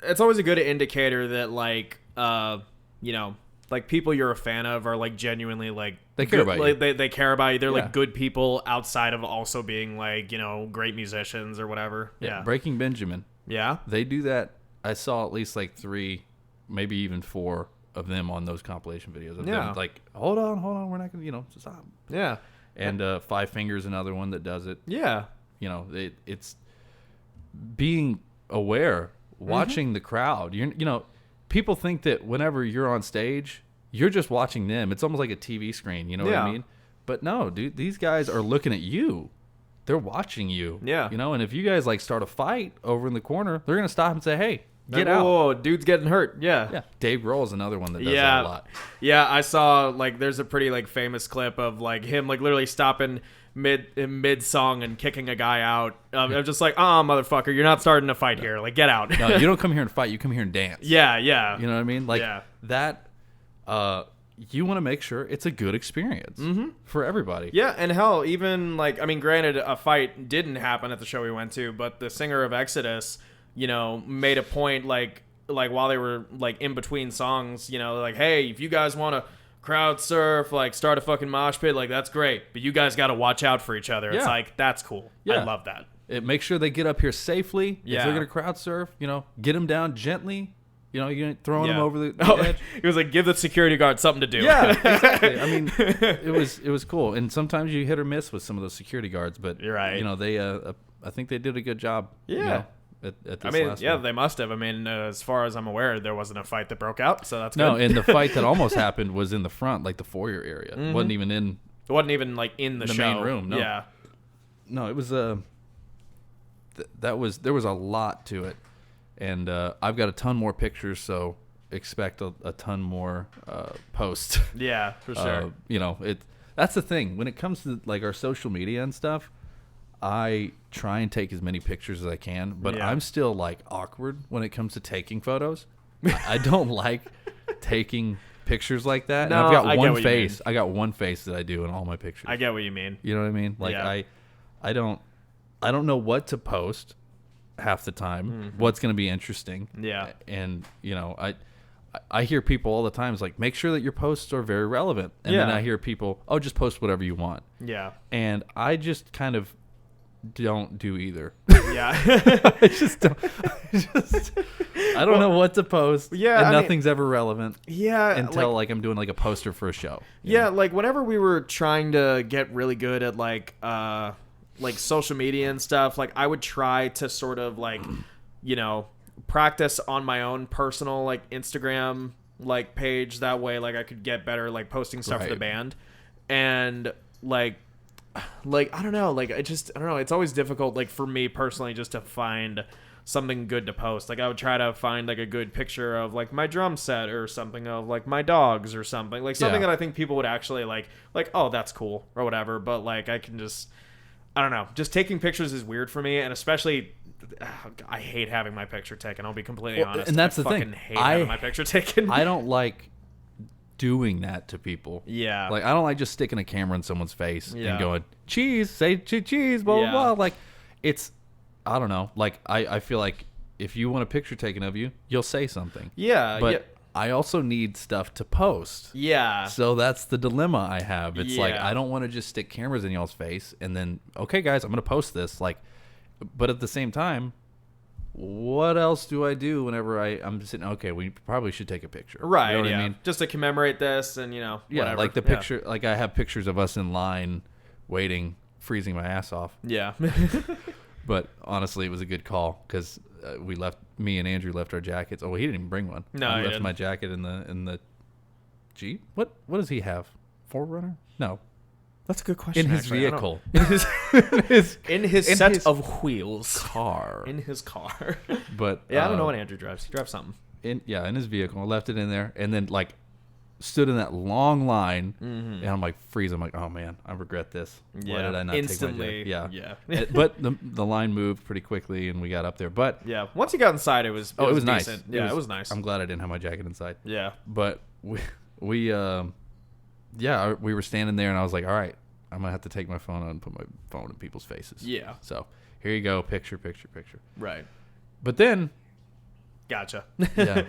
[SPEAKER 1] it's always a good indicator that like like people you're a fan of are like genuinely like
[SPEAKER 2] They care about you.
[SPEAKER 1] like, they care about you. They're
[SPEAKER 2] Yeah.
[SPEAKER 1] like good people outside of also being like, great musicians or whatever. Yeah.
[SPEAKER 2] Breaking Benjamin.
[SPEAKER 1] Yeah.
[SPEAKER 2] They do that. I saw at least like 3, maybe even 4 of them on those compilation videos of
[SPEAKER 1] Yeah.
[SPEAKER 2] them like, hold on, we're not gonna, stop.
[SPEAKER 1] Yeah.
[SPEAKER 2] And Five Fingers, another one that does it.
[SPEAKER 1] Yeah.
[SPEAKER 2] It's being aware, watching the crowd. People think that whenever you're on stage, you're just watching them. It's almost like a TV screen. You know what I
[SPEAKER 1] Yeah.
[SPEAKER 2] mean? But no, dude, these guys are looking at you. They're watching you.
[SPEAKER 1] Yeah.
[SPEAKER 2] And if you guys like start a fight over in the corner, they're gonna stop and say, "Hey, get
[SPEAKER 1] Like,
[SPEAKER 2] out."
[SPEAKER 1] whoa, dude's getting hurt. Yeah.
[SPEAKER 2] Yeah. Dave Grohl is another one that does
[SPEAKER 1] Yeah.
[SPEAKER 2] that a lot.
[SPEAKER 1] Yeah, I saw like there's a pretty like famous clip of like him like literally stopping mid song and kicking a guy out. I'm just like, motherfucker, you're not starting a fight here. Like, get out.
[SPEAKER 2] No, you don't come here and fight. You come here and dance.
[SPEAKER 1] Yeah, yeah.
[SPEAKER 2] You know what I mean? Like
[SPEAKER 1] Yeah.
[SPEAKER 2] that. You want to make sure it's a good experience for everybody.
[SPEAKER 1] Yeah, and hell, even like granted, a fight didn't happen at the show we went to, but the singer of Exodus, made a point like while they were like in between songs, like, hey, if you guys want to crowd surf, like start a fucking mosh pit, like that's great, but you guys got to watch out for each other. It's
[SPEAKER 2] Yeah.
[SPEAKER 1] like that's cool.
[SPEAKER 2] Yeah.
[SPEAKER 1] I love that.
[SPEAKER 2] It makes sure they get up here safely.
[SPEAKER 1] Yeah.
[SPEAKER 2] If they're gonna crowd surf, get them down gently. You ain't throwing them
[SPEAKER 1] Yeah.
[SPEAKER 2] over the
[SPEAKER 1] Oh,
[SPEAKER 2] edge.
[SPEAKER 1] it was like give the security guard something to do.
[SPEAKER 2] Yeah, exactly. I mean, it was cool, and sometimes you hit or miss with some of those security guards, but
[SPEAKER 1] You're right.
[SPEAKER 2] They I think they did a good job.
[SPEAKER 1] Yeah.
[SPEAKER 2] at this
[SPEAKER 1] I mean,
[SPEAKER 2] last
[SPEAKER 1] yeah,
[SPEAKER 2] one.
[SPEAKER 1] they must have. I mean, as far as I'm aware, there wasn't a fight that broke out, so that's
[SPEAKER 2] No,
[SPEAKER 1] good.
[SPEAKER 2] and the fight that almost happened was in the front, like the foyer area.
[SPEAKER 1] Mm-hmm.
[SPEAKER 2] It wasn't even in.
[SPEAKER 1] It wasn't even like in the show.
[SPEAKER 2] main room, no.
[SPEAKER 1] Yeah.
[SPEAKER 2] No, it was there was a lot to it, and I've got a ton more pictures, so expect a ton more posts.
[SPEAKER 1] Yeah, for sure.
[SPEAKER 2] That's the thing when it comes to like our social media and stuff. I try and take as many pictures as I can, but
[SPEAKER 1] Yeah.
[SPEAKER 2] I'm still like awkward when it comes to taking photos. I don't like taking pictures like that.
[SPEAKER 1] No,
[SPEAKER 2] and I've got
[SPEAKER 1] I get
[SPEAKER 2] one
[SPEAKER 1] what you
[SPEAKER 2] face.
[SPEAKER 1] mean.
[SPEAKER 2] I got one face that I do in all my pictures.
[SPEAKER 1] I get what you mean.
[SPEAKER 2] You know what I mean? Like
[SPEAKER 1] Yeah.
[SPEAKER 2] I don't know what to post half the time. What's going to be interesting?
[SPEAKER 1] Yeah.
[SPEAKER 2] And I hear people all the time. It's like, make sure that your posts are very relevant. And then
[SPEAKER 1] Yeah.
[SPEAKER 2] I hear people, oh, just post whatever you want.
[SPEAKER 1] Yeah.
[SPEAKER 2] And I just kind of don't do either.
[SPEAKER 1] Yeah.
[SPEAKER 2] I just don't. I don't know what to post.
[SPEAKER 1] Yeah,
[SPEAKER 2] and
[SPEAKER 1] I mean-
[SPEAKER 2] nothing's ever relevant
[SPEAKER 1] Yeah.
[SPEAKER 2] until like I'm doing like a poster for a show. you
[SPEAKER 1] Yeah,
[SPEAKER 2] know?
[SPEAKER 1] like whenever we were trying to get really good at like social media and stuff, like I would try to sort of like, practice on my own personal like Instagram like page. That way like I could get better like posting stuff for the
[SPEAKER 2] Right.
[SPEAKER 1] band. And like I don't know, like I don't know, it's always difficult like for me personally just to find something good to post. Like I would try to find like a good picture of like my drum set or something of like my dogs or something. Like something
[SPEAKER 2] Yeah.
[SPEAKER 1] that I think people would actually like oh, that's cool or whatever, but like I can just I don't know. Just taking pictures is weird for me, and especially I hate having my picture taken. I'll be completely
[SPEAKER 2] Well,
[SPEAKER 1] honest.
[SPEAKER 2] and that's
[SPEAKER 1] I
[SPEAKER 2] the
[SPEAKER 1] fucking
[SPEAKER 2] thing.
[SPEAKER 1] hate having my picture taken.
[SPEAKER 2] I don't like doing that to people.
[SPEAKER 1] Yeah.
[SPEAKER 2] Like I don't like just sticking a camera in someone's face
[SPEAKER 1] Yeah.
[SPEAKER 2] and going, cheese, say cheese, blah,
[SPEAKER 1] Yeah.
[SPEAKER 2] blah, blah. Like it's, I don't know. Like I feel like if you want a picture taken of you, you'll say something.
[SPEAKER 1] Yeah,
[SPEAKER 2] But
[SPEAKER 1] yeah.
[SPEAKER 2] I also need stuff to post.
[SPEAKER 1] Yeah.
[SPEAKER 2] So that's the dilemma I have. It's like
[SPEAKER 1] Yeah.
[SPEAKER 2] I don't want to just stick cameras in y'all's face and then, okay, guys, I'm going to post this. Like, but at the same time, what else do I do whenever I'm sitting? Okay, we probably should take a picture.
[SPEAKER 1] Right,
[SPEAKER 2] You know what
[SPEAKER 1] yeah.
[SPEAKER 2] I mean?
[SPEAKER 1] Just to commemorate this and,
[SPEAKER 2] Yeah,
[SPEAKER 1] whatever.
[SPEAKER 2] like the
[SPEAKER 1] Yeah.
[SPEAKER 2] picture. Like I have pictures of us in line, waiting, freezing my ass off.
[SPEAKER 1] Yeah.
[SPEAKER 2] But honestly, it was a good call because me and Andrew left our jackets. Oh, well, he didn't even bring one.
[SPEAKER 1] No,
[SPEAKER 2] I
[SPEAKER 1] he
[SPEAKER 2] left
[SPEAKER 1] didn't.
[SPEAKER 2] my jacket in the Jeep. What does he have? 4Runner? No,
[SPEAKER 1] That's a good question.
[SPEAKER 2] in his
[SPEAKER 1] actually. I don't-
[SPEAKER 2] vehicle,
[SPEAKER 1] In his
[SPEAKER 2] in
[SPEAKER 1] set
[SPEAKER 2] his
[SPEAKER 1] of wheels.
[SPEAKER 2] car.
[SPEAKER 1] In his car.
[SPEAKER 2] But
[SPEAKER 1] Yeah, I don't know what Andrew drives. He drives something.
[SPEAKER 2] in his vehicle. I left it in there, and then like stood in that long line, and I'm like freezing. I'm like, oh man, I regret this. Why
[SPEAKER 1] Yeah,
[SPEAKER 2] did I not
[SPEAKER 1] instantly,
[SPEAKER 2] take my jacket?
[SPEAKER 1] yeah.
[SPEAKER 2] But the line moved pretty quickly, and we got up there. But
[SPEAKER 1] Yeah. Once you got inside, it was
[SPEAKER 2] nice.
[SPEAKER 1] decent. Yeah, it was nice.
[SPEAKER 2] I'm glad I didn't have my jacket inside.
[SPEAKER 1] Yeah.
[SPEAKER 2] But we were standing there, and I was like, all right, I'm gonna have to take my phone out and put my phone in people's faces.
[SPEAKER 1] Yeah.
[SPEAKER 2] So here you go, picture.
[SPEAKER 1] Right.
[SPEAKER 2] But then,
[SPEAKER 1] Gotcha.
[SPEAKER 2] yeah,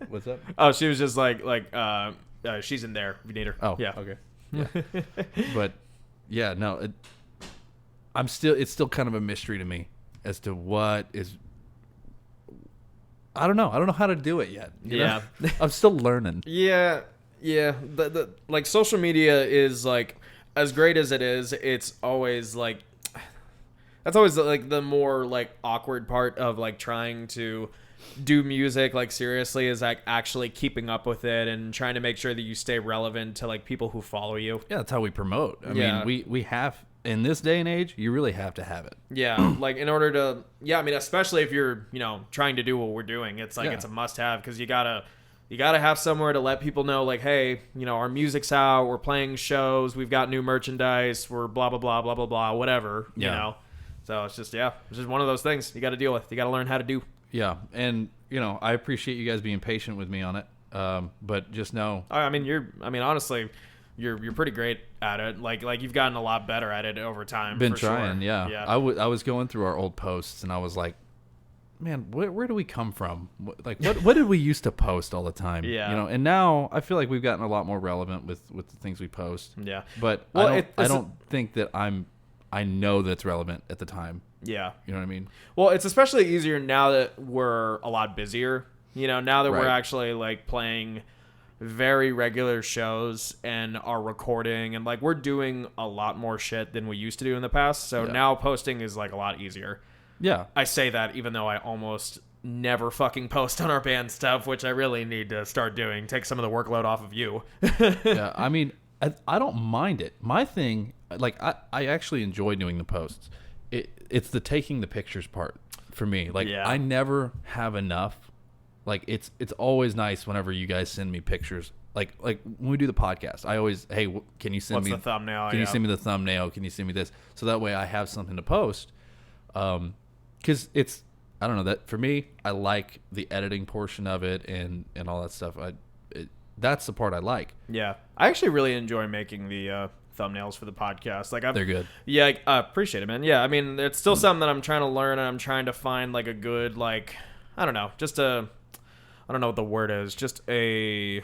[SPEAKER 2] what's up?
[SPEAKER 1] Oh, she was just like she's in there. If you need her.
[SPEAKER 2] Oh,
[SPEAKER 1] yeah.
[SPEAKER 2] okay. Yeah. But yeah, no, it's still kind of a mystery to me as to what is. I don't know how to do it yet. you know?
[SPEAKER 1] Yeah.
[SPEAKER 2] I'm still learning.
[SPEAKER 1] Yeah. The like social media is like as great as it is. It's always like that's always like the more like awkward part of like trying to do music like seriously is like actually keeping up with it and trying to make sure that you stay relevant to like people who follow you.
[SPEAKER 2] Yeah, that's how we promote. I
[SPEAKER 1] Yeah.
[SPEAKER 2] mean, we have in this day and age, you really have to have it.
[SPEAKER 1] Yeah, like in order to, I mean, especially if you're, trying to do what we're doing, it's like
[SPEAKER 2] Yeah.
[SPEAKER 1] it's a must-have because you gotta have somewhere to let people know, like, hey, our music's out, we're playing shows, we've got new merchandise, we're blah blah blah blah blah blah, whatever, you
[SPEAKER 2] Yeah.
[SPEAKER 1] know. So it's just one of those things you got to deal with. You got to learn how to do.
[SPEAKER 2] Yeah, and I appreciate you guys being patient with me on it. But just know,
[SPEAKER 1] I mean, honestly, you're pretty great at it. Like you've gotten a lot better at it over time.
[SPEAKER 2] been
[SPEAKER 1] for sure.
[SPEAKER 2] trying. Yeah,
[SPEAKER 1] Yeah.
[SPEAKER 2] I was going through our old posts, and I was like, man, where do we come from? What did we used to post all the time?
[SPEAKER 1] Yeah.
[SPEAKER 2] And now I feel like we've gotten a lot more relevant with the things we post.
[SPEAKER 1] Yeah.
[SPEAKER 2] But
[SPEAKER 1] Well,
[SPEAKER 2] I don't think that I know that's relevant at the time.
[SPEAKER 1] Yeah.
[SPEAKER 2] You know what I mean?
[SPEAKER 1] Well, it's especially easier now that we're a lot busier. Now that we're
[SPEAKER 2] Right.
[SPEAKER 1] actually like playing very regular shows and are recording and like we're doing a lot more shit than we used to do in the past. So
[SPEAKER 2] Yeah.
[SPEAKER 1] now posting is like a lot easier.
[SPEAKER 2] Yeah.
[SPEAKER 1] I say that even though I almost never fucking post on our band stuff, which I really need to start doing. Take some of the workload off of you.
[SPEAKER 2] Yeah, I mean, I don't mind it. My thing, like, I actually enjoy doing the posts. It's the taking the pictures part for me. Like,
[SPEAKER 1] Yeah.
[SPEAKER 2] I never have enough. Like, it's always nice whenever you guys send me pictures. Like when we do the podcast, I always, hey, can you send
[SPEAKER 1] What's
[SPEAKER 2] me
[SPEAKER 1] the thumbnail?
[SPEAKER 2] Can you
[SPEAKER 1] Yeah.
[SPEAKER 2] send me the thumbnail? Can you send me this? So that way I have something to post. Because it's, I don't know, that for me, I like the editing portion of it and all that stuff. That's the part I like.
[SPEAKER 1] Yeah. I actually really enjoy making the thumbnails for the podcast. Like,
[SPEAKER 2] They're good.
[SPEAKER 1] Yeah, I appreciate it, man. Yeah, I mean, it's still something that I'm trying to learn, and I'm trying to find like a good, like, I don't know, I don't know what the word is, just a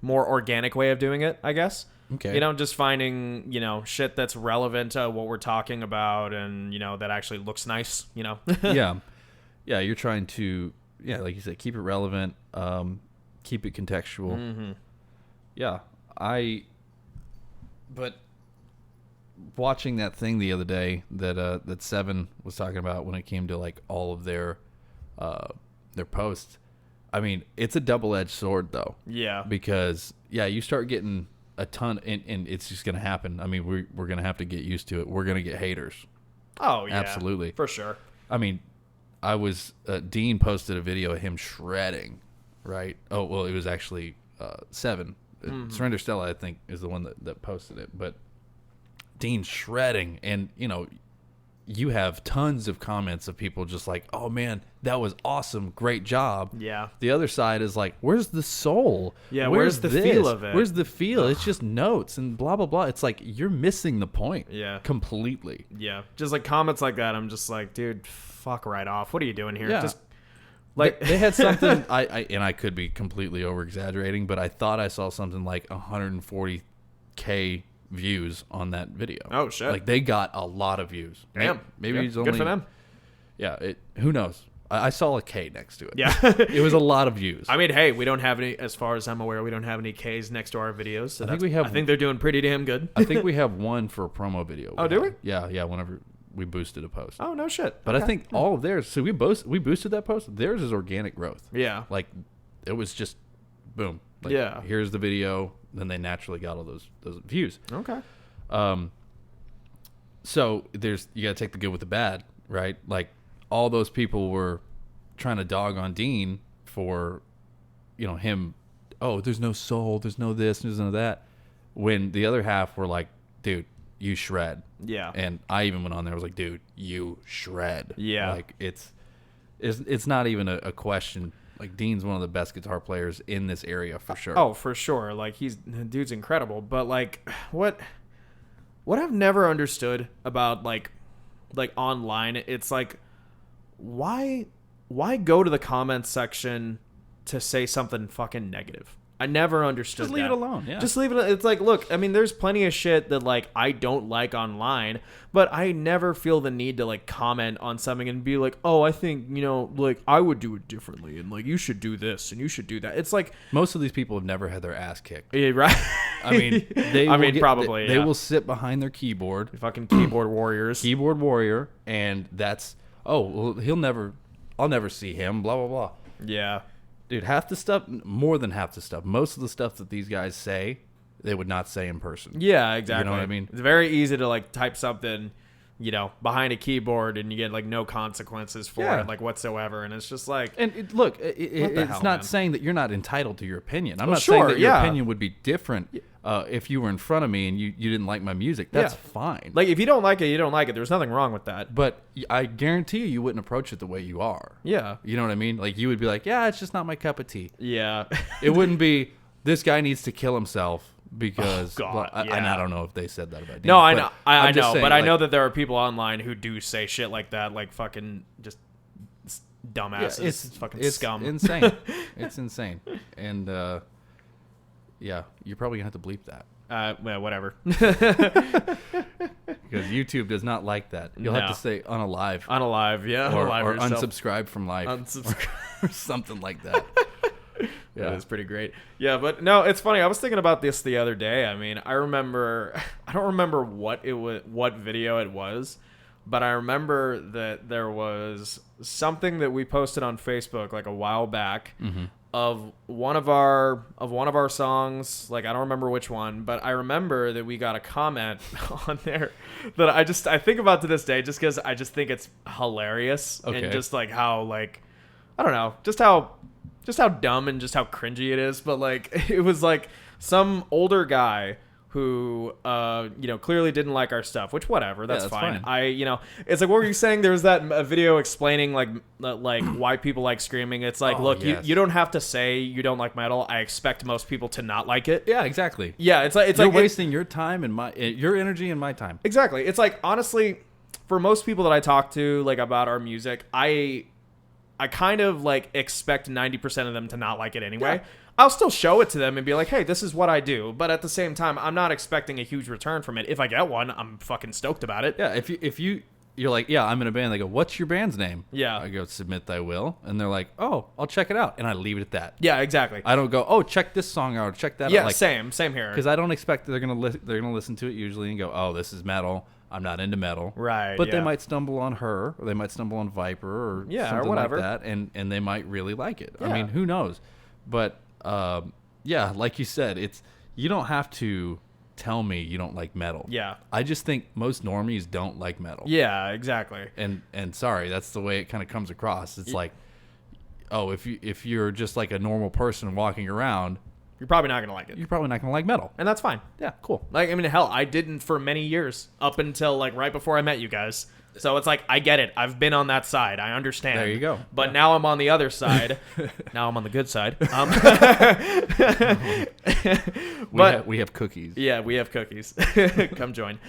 [SPEAKER 1] more organic way of doing it, I guess.
[SPEAKER 2] Okay.
[SPEAKER 1] You know, just finding, shit that's relevant to what we're talking about and, that actually looks nice,
[SPEAKER 2] Yeah. Yeah, you're trying to, like you said, keep it relevant, keep it contextual.
[SPEAKER 1] Mm-hmm.
[SPEAKER 2] Yeah. But watching that thing the other day that Seven was talking about when it came to like all of their posts, I mean, it's a double-edged sword though.
[SPEAKER 1] Yeah.
[SPEAKER 2] Because you start getting a ton, and it's just gonna happen. I mean, we're gonna have to get used to it. We're gonna get haters.
[SPEAKER 1] Oh yeah.
[SPEAKER 2] Absolutely.
[SPEAKER 1] For sure.
[SPEAKER 2] I mean, Dean posted a video of him shredding, right? Oh, well, it was actually Seven. Surrender Stella, I think, is the one that posted it. But Dean shredding, and, you have tons of comments of people just like, oh, man, that was awesome. Great job.
[SPEAKER 1] Yeah.
[SPEAKER 2] The other side is like, where's the soul?
[SPEAKER 1] Yeah, where's the feel of it?
[SPEAKER 2] Where's the feel? It's just notes and blah, blah, blah. It's like you're missing the point.
[SPEAKER 1] Yeah.
[SPEAKER 2] Completely.
[SPEAKER 1] Yeah. Just like comments like that, I'm just like, dude, fuck right off. What are you doing here?
[SPEAKER 2] Yeah.
[SPEAKER 1] Just like
[SPEAKER 2] they had something, and I could be completely over-exaggerating, but I thought I saw something like 140K views on that video.
[SPEAKER 1] Oh, shit.
[SPEAKER 2] Like, they got a lot of views.
[SPEAKER 1] Damn.
[SPEAKER 2] Maybe
[SPEAKER 1] Good.
[SPEAKER 2] it's only...
[SPEAKER 1] Good for them.
[SPEAKER 2] Yeah, who knows? I saw a K next to it.
[SPEAKER 1] Yeah.
[SPEAKER 2] It was a lot of views.
[SPEAKER 1] I mean, hey, we don't have any, as far as I'm aware, we don't have any Ks next to our videos. So
[SPEAKER 2] I think
[SPEAKER 1] they're doing pretty damn good.
[SPEAKER 2] I think we have one for a promo video.
[SPEAKER 1] Oh, do we?
[SPEAKER 2] Yeah, whenever we boosted a post.
[SPEAKER 1] Oh, no shit.
[SPEAKER 2] But
[SPEAKER 1] Okay.
[SPEAKER 2] I think all of theirs, so we boosted that post. Theirs is organic growth.
[SPEAKER 1] Yeah.
[SPEAKER 2] Like, it was just, boom. Like,
[SPEAKER 1] Yeah.
[SPEAKER 2] Here's the video. Then they naturally got all those views.
[SPEAKER 1] Okay.
[SPEAKER 2] So you got to take the good with the bad, right? Like, all those people were trying to dog on Dean for, him. Oh, there's no soul. There's no this. There's no that. When the other half were like, dude, you shred.
[SPEAKER 1] Yeah.
[SPEAKER 2] And I even went on there. I was like, dude, you shred.
[SPEAKER 1] Yeah.
[SPEAKER 2] Like, it's not even a question. Like, Dean's one of the best guitar players in this area for sure.
[SPEAKER 1] Oh, for sure. Like, dude's incredible. But like, what I've never understood about like online, it's like, why go to the comments section to say something fucking negative? I never understood.
[SPEAKER 2] Just leave
[SPEAKER 1] that.
[SPEAKER 2] it alone. Yeah.
[SPEAKER 1] Just leave it. It's like, look, I mean, there's plenty of shit that like I don't like online, but I never feel the need to like comment on something and be like, oh, I think, like I would do it differently, and like you should do this and you should do that. It's like
[SPEAKER 2] most of these people have never had their ass kicked.
[SPEAKER 1] yeah, right.
[SPEAKER 2] I mean,
[SPEAKER 1] probably
[SPEAKER 2] they
[SPEAKER 1] yeah.
[SPEAKER 2] will sit behind their keyboard,
[SPEAKER 1] Fucking keyboard warriors.
[SPEAKER 2] keyboard warrior, and that's well, I'll never see him. Blah blah blah.
[SPEAKER 1] Yeah.
[SPEAKER 2] Dude, half the stuff, more than half the stuff, most of the stuff that these guys say, they would not say in person.
[SPEAKER 1] Yeah, exactly.
[SPEAKER 2] You know what I mean?
[SPEAKER 1] It's very easy to like type something, behind a keyboard and you get like no consequences for
[SPEAKER 2] Yeah.
[SPEAKER 1] it, like whatsoever. And it's just like,
[SPEAKER 2] And it's
[SPEAKER 1] hell,
[SPEAKER 2] not
[SPEAKER 1] man?
[SPEAKER 2] saying that you're not entitled to your opinion. I'm
[SPEAKER 1] Well,
[SPEAKER 2] not saying
[SPEAKER 1] sure,
[SPEAKER 2] that your
[SPEAKER 1] yeah.
[SPEAKER 2] opinion would be different if you were in front of me and you didn't like my music. That's
[SPEAKER 1] Yeah.
[SPEAKER 2] fine.
[SPEAKER 1] like if you don't like it, you don't like it. There's nothing wrong with that.
[SPEAKER 2] But I guarantee you wouldn't approach it the way you are.
[SPEAKER 1] Yeah.
[SPEAKER 2] You know what I mean? Like, you would be like, yeah, it's just not my cup of tea.
[SPEAKER 1] Yeah.
[SPEAKER 2] It wouldn't be, this guy needs to kill himself because...
[SPEAKER 1] Oh, God,
[SPEAKER 2] well, and
[SPEAKER 1] yeah.
[SPEAKER 2] I don't know if they said that about Dean.
[SPEAKER 1] No, I
[SPEAKER 2] but
[SPEAKER 1] know. I
[SPEAKER 2] I'm just
[SPEAKER 1] know.
[SPEAKER 2] saying,
[SPEAKER 1] But I
[SPEAKER 2] like,
[SPEAKER 1] know that there are people online who do say shit like that, like fucking just
[SPEAKER 2] yeah,
[SPEAKER 1] dumbasses. it's fucking
[SPEAKER 2] it's
[SPEAKER 1] scum.
[SPEAKER 2] insane. It's insane. And, yeah, you're probably going to have to bleep that.
[SPEAKER 1] Well, whatever.
[SPEAKER 2] Because YouTube does not like that. You'll have
[SPEAKER 1] No.
[SPEAKER 2] to say unalive.
[SPEAKER 1] Unalive, yeah.
[SPEAKER 2] Or
[SPEAKER 1] Unalive yourself.
[SPEAKER 2] unsubscribe from life.
[SPEAKER 1] Unsubscribe.
[SPEAKER 2] Or something like that.
[SPEAKER 1] Yeah, it's pretty great. Yeah, but no, it's funny. I was thinking about this the other day. I mean, I don't remember what video it was, but I remember that there was something that we posted on Facebook like a while back of one of our songs. Like, I don't remember which one, but I remember that we got a comment on there that I think about to this day, just because I just think it's hilarious.
[SPEAKER 2] Okay.
[SPEAKER 1] And just like how, like, I don't know, just how dumb and just how cringy it is. But like, it was like some older guy who, clearly didn't like our stuff, which whatever, that's fine. It's like, what were you saying? There was that video explaining like why people like screaming. It's like, look,
[SPEAKER 2] yes.
[SPEAKER 1] you don't have to say you don't like metal. I expect most people to not like it.
[SPEAKER 2] Yeah, exactly.
[SPEAKER 1] Yeah, it's
[SPEAKER 2] You're
[SPEAKER 1] like
[SPEAKER 2] wasting your time and your energy and my time.
[SPEAKER 1] Exactly. It's like, honestly, for most people that I talk to like about our music, I kind of like expect 90% of them to not like it anyway. Yeah. I'll still show it to them and be like, hey, this is what I do. But at the same time, I'm not expecting a huge return from it. If I get one, I'm fucking stoked about it.
[SPEAKER 2] Yeah, if you're like, yeah, I'm in a band. They go, what's your band's name?
[SPEAKER 1] Yeah.
[SPEAKER 2] I go, Submit Thy Will. And they're like, oh, I'll check it out. And I leave it at that.
[SPEAKER 1] Yeah, exactly.
[SPEAKER 2] I don't go, oh, check this song out. Or check that out.
[SPEAKER 1] Yeah,
[SPEAKER 2] Like,
[SPEAKER 1] same here.
[SPEAKER 2] Because I don't expect that they're gonna listen to it usually and go, oh, this is metal. I'm not into metal.
[SPEAKER 1] Right.
[SPEAKER 2] But
[SPEAKER 1] yeah.
[SPEAKER 2] they might stumble on Her, or they might stumble on Viper, or something
[SPEAKER 1] or whatever
[SPEAKER 2] like that, and they might really like it.
[SPEAKER 1] Yeah.
[SPEAKER 2] I mean, who knows? But yeah, like you said, you don't have to tell me you don't like metal.
[SPEAKER 1] Yeah.
[SPEAKER 2] I just think most normies don't like metal.
[SPEAKER 1] Yeah, exactly.
[SPEAKER 2] And sorry, that's the way it kind of comes across. It's like, oh, if you're just like a normal person walking around,
[SPEAKER 1] you're probably not gonna like it.
[SPEAKER 2] You're probably not gonna like metal,
[SPEAKER 1] and that's fine.
[SPEAKER 2] Yeah, cool.
[SPEAKER 1] Like, I mean, hell, I didn't for many years up until like right before I met you guys. So it's like, I get it. I've been on that side. I understand.
[SPEAKER 2] There you go.
[SPEAKER 1] But now I'm on the other side. Now I'm on the good side.
[SPEAKER 2] We have cookies.
[SPEAKER 1] Yeah, we have cookies. Come join.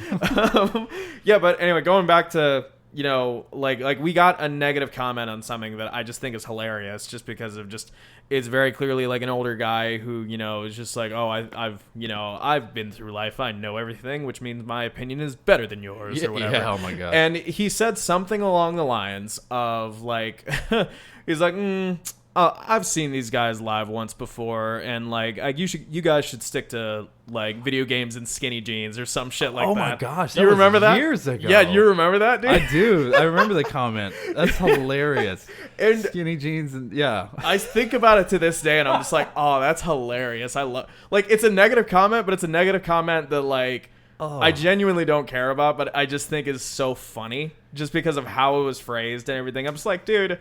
[SPEAKER 1] Yeah, but anyway, going back to, like we got a negative comment on something that I just think is hilarious, just because of it's very clearly like an older guy who, is just like, oh, I've been through life. I know everything, which means my opinion is better than yours or whatever.
[SPEAKER 2] Yeah, oh my God.
[SPEAKER 1] And he said something along the lines of like, he's like, I've seen these guys live once before, and like, you guys should stick to like video games and skinny jeans or some shit like that.
[SPEAKER 2] Oh my gosh,
[SPEAKER 1] you remember that?
[SPEAKER 2] Years ago.
[SPEAKER 1] Yeah, you remember that, dude?
[SPEAKER 2] I do. I remember the comment. That's hilarious.
[SPEAKER 1] And
[SPEAKER 2] skinny jeans and yeah.
[SPEAKER 1] I think about it to this day, and I'm just like, oh, that's hilarious. I love, like, it's a negative comment, but it's a negative comment that like I genuinely don't care about, but I just think is so funny just because of how it was phrased and everything. I'm just like, dude,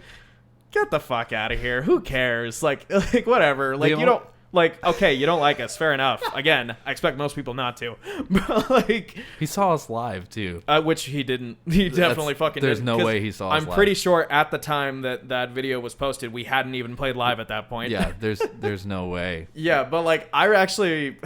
[SPEAKER 1] get the fuck out of here. Who cares? Like whatever. Like, you don't like, okay, you don't like us. Fair enough. Again, I expect most people not to. But like,
[SPEAKER 2] he saw us live too.
[SPEAKER 1] Which he didn't. He definitely fucking
[SPEAKER 2] There's
[SPEAKER 1] didn't.
[SPEAKER 2] no way he saw us
[SPEAKER 1] I'm
[SPEAKER 2] live.
[SPEAKER 1] pretty sure at the time that video was posted, we hadn't even played live at that point.
[SPEAKER 2] Yeah, there's no way.
[SPEAKER 1] Yeah, but like, I actually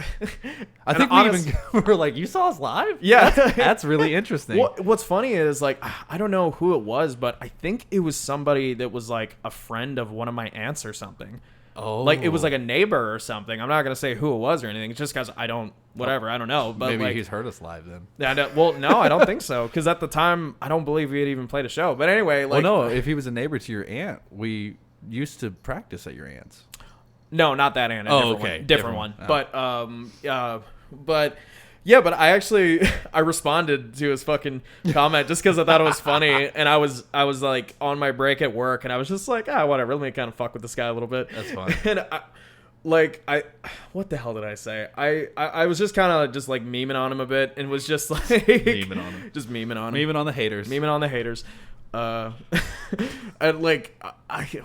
[SPEAKER 2] I think we even were like, you saw us live?
[SPEAKER 1] Yeah.
[SPEAKER 2] That's really interesting.
[SPEAKER 1] What's funny is like, I don't know who it was, but I think it was somebody that was like a friend of one of my aunts or something.
[SPEAKER 2] Oh.
[SPEAKER 1] Like, it was like a neighbor or something. I'm not going to say who it was or anything. It's just because I don't know. But
[SPEAKER 2] maybe
[SPEAKER 1] like,
[SPEAKER 2] he's heard us live then.
[SPEAKER 1] Yeah, well, no, I don't think so. Because at the time, I don't believe we had even played a show. But anyway, like...
[SPEAKER 2] Well, no, if he was a neighbor to your aunt, we used to practice at your aunt's.
[SPEAKER 1] No, not that aunt. Different one.
[SPEAKER 2] Oh.
[SPEAKER 1] But yeah, but I responded to his fucking comment just because I thought it was funny, and I was like on my break at work, and I was just like, whatever, let me kind of fuck with this guy a little bit.
[SPEAKER 2] That's fine.
[SPEAKER 1] And what the hell did I say? I was just kind of just like memeing on him a bit, and was just like
[SPEAKER 2] memeing on him,
[SPEAKER 1] just memeing on him,
[SPEAKER 2] memeing on the haters,
[SPEAKER 1] memeing on the haters. And like,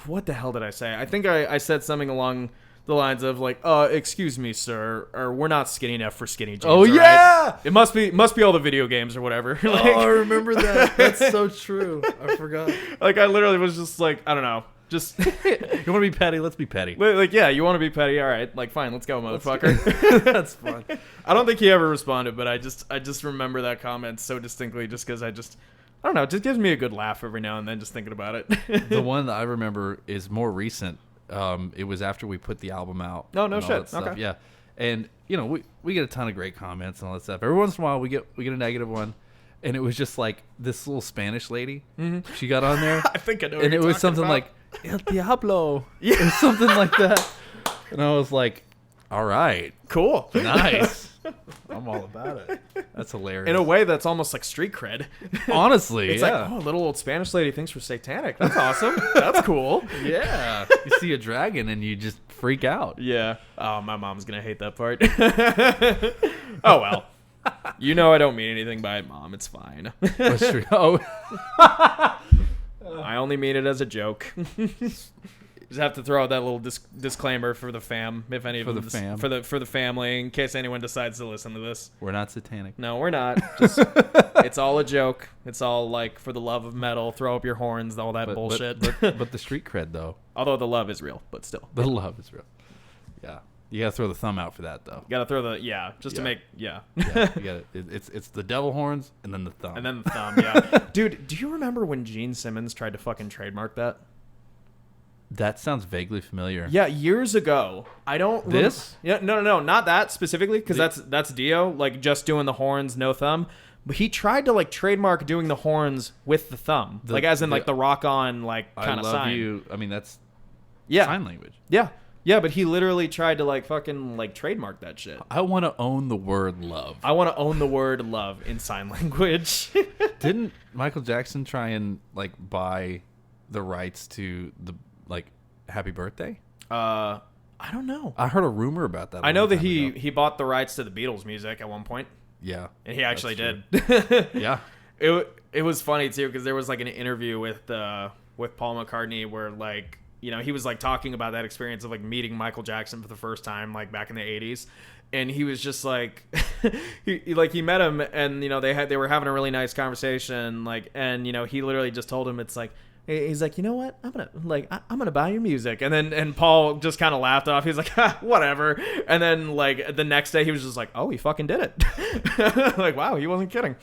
[SPEAKER 1] what the hell did I say? I think I said something along the lines of like, excuse me, sir, or we're not skinny enough for skinny jeans.
[SPEAKER 2] Oh, yeah!
[SPEAKER 1] Right? It must be all the video games or whatever. Like,
[SPEAKER 2] I remember that. That's so true. I forgot.
[SPEAKER 1] Like, I literally was just like, I don't know. Just
[SPEAKER 2] you want to be petty? Let's be petty.
[SPEAKER 1] Like, yeah, you want to be petty? All right, like, fine, let's go, motherfucker.
[SPEAKER 2] That's fun.
[SPEAKER 1] I don't think he ever responded, but I just remember that comment so distinctly, just because I don't know, it just gives me a good laugh every now and then just thinking about it.
[SPEAKER 2] The one that I remember is more recent. It was after we put the album out.
[SPEAKER 1] Oh, no shit. Okay.
[SPEAKER 2] Yeah. And, we get a ton of great comments and all that stuff. Every once in a while, we get a negative one. And it was just like this little Spanish lady. Mm-hmm. She got on there.
[SPEAKER 1] I think I know what
[SPEAKER 2] and
[SPEAKER 1] you're
[SPEAKER 2] it was
[SPEAKER 1] talking
[SPEAKER 2] something
[SPEAKER 1] about.
[SPEAKER 2] like, El Diablo.
[SPEAKER 1] Yeah.
[SPEAKER 2] Or something like that. And I was like, all right.
[SPEAKER 1] Cool.
[SPEAKER 2] Nice. I'm all about it. That's hilarious.
[SPEAKER 1] In a way, that's almost like street cred.
[SPEAKER 2] Honestly,
[SPEAKER 1] It's
[SPEAKER 2] yeah.
[SPEAKER 1] like, oh, a little old Spanish lady thinks we're satanic. That's awesome. That's cool.
[SPEAKER 2] Yeah. You see a dragon and you just freak out.
[SPEAKER 1] Yeah. Oh, my mom's going to hate that part. Oh, well. You know I don't mean anything by it, Mom. It's fine.
[SPEAKER 2] That's true. Oh,
[SPEAKER 1] I only mean it as a joke. Just have to throw out that little disclaimer for the fam, if any of
[SPEAKER 2] For
[SPEAKER 1] them,
[SPEAKER 2] the fam.
[SPEAKER 1] for the family, in case anyone decides to listen to this.
[SPEAKER 2] we're not satanic.
[SPEAKER 1] No, we're not. Just, it's all a joke. It's all like for the love of metal. Throw up your horns, all that bullshit.
[SPEAKER 2] But the street cred, though.
[SPEAKER 1] Although the love is real, but still,
[SPEAKER 2] The love is real. Yeah. You got to throw the thumb out for that, though.
[SPEAKER 1] you gotta throw the just to
[SPEAKER 2] Yeah.
[SPEAKER 1] make
[SPEAKER 2] Yeah, you gotta, it's the devil horns and then the thumb.
[SPEAKER 1] and then the thumb. Yeah, dude, do you remember when Gene Simmons tried to fucking trademark that?
[SPEAKER 2] That sounds vaguely familiar.
[SPEAKER 1] Yeah, years ago. I don't.
[SPEAKER 2] This?
[SPEAKER 1] Yeah, no, not that specifically, because that's Dio, like just doing the horns, no thumb. But he tried to like trademark doing the horns with the thumb, like as in like the rock on like kind
[SPEAKER 2] I
[SPEAKER 1] of
[SPEAKER 2] love
[SPEAKER 1] sign.
[SPEAKER 2] you. I mean, that's
[SPEAKER 1] Yeah,
[SPEAKER 2] sign language.
[SPEAKER 1] yeah, but he literally tried to like fucking like trademark that shit.
[SPEAKER 2] I want to own the word love.
[SPEAKER 1] I want to own the word love in sign language.
[SPEAKER 2] Didn't Michael Jackson try and like buy the rights to the like Happy Birthday?
[SPEAKER 1] I don't know.
[SPEAKER 2] I heard a rumor about that.
[SPEAKER 1] I know that he bought the rights to the Beatles music at one point,
[SPEAKER 2] Yeah.
[SPEAKER 1] and he actually did.
[SPEAKER 2] Yeah.
[SPEAKER 1] It was funny too, because there was like an interview with Paul McCartney where like, you know, he was like talking about that experience of like meeting Michael Jackson for the first time like back in the 80s, and he was just like he met him, and you know they were having a really nice conversation, like, and you know he literally just told him, it's like, he's like, you know what, I'm gonna buy your music, and Paul just kind of laughed off. He was like, whatever. And then like the next day he was just like, oh, he fucking did it. Like, wow, he wasn't kidding.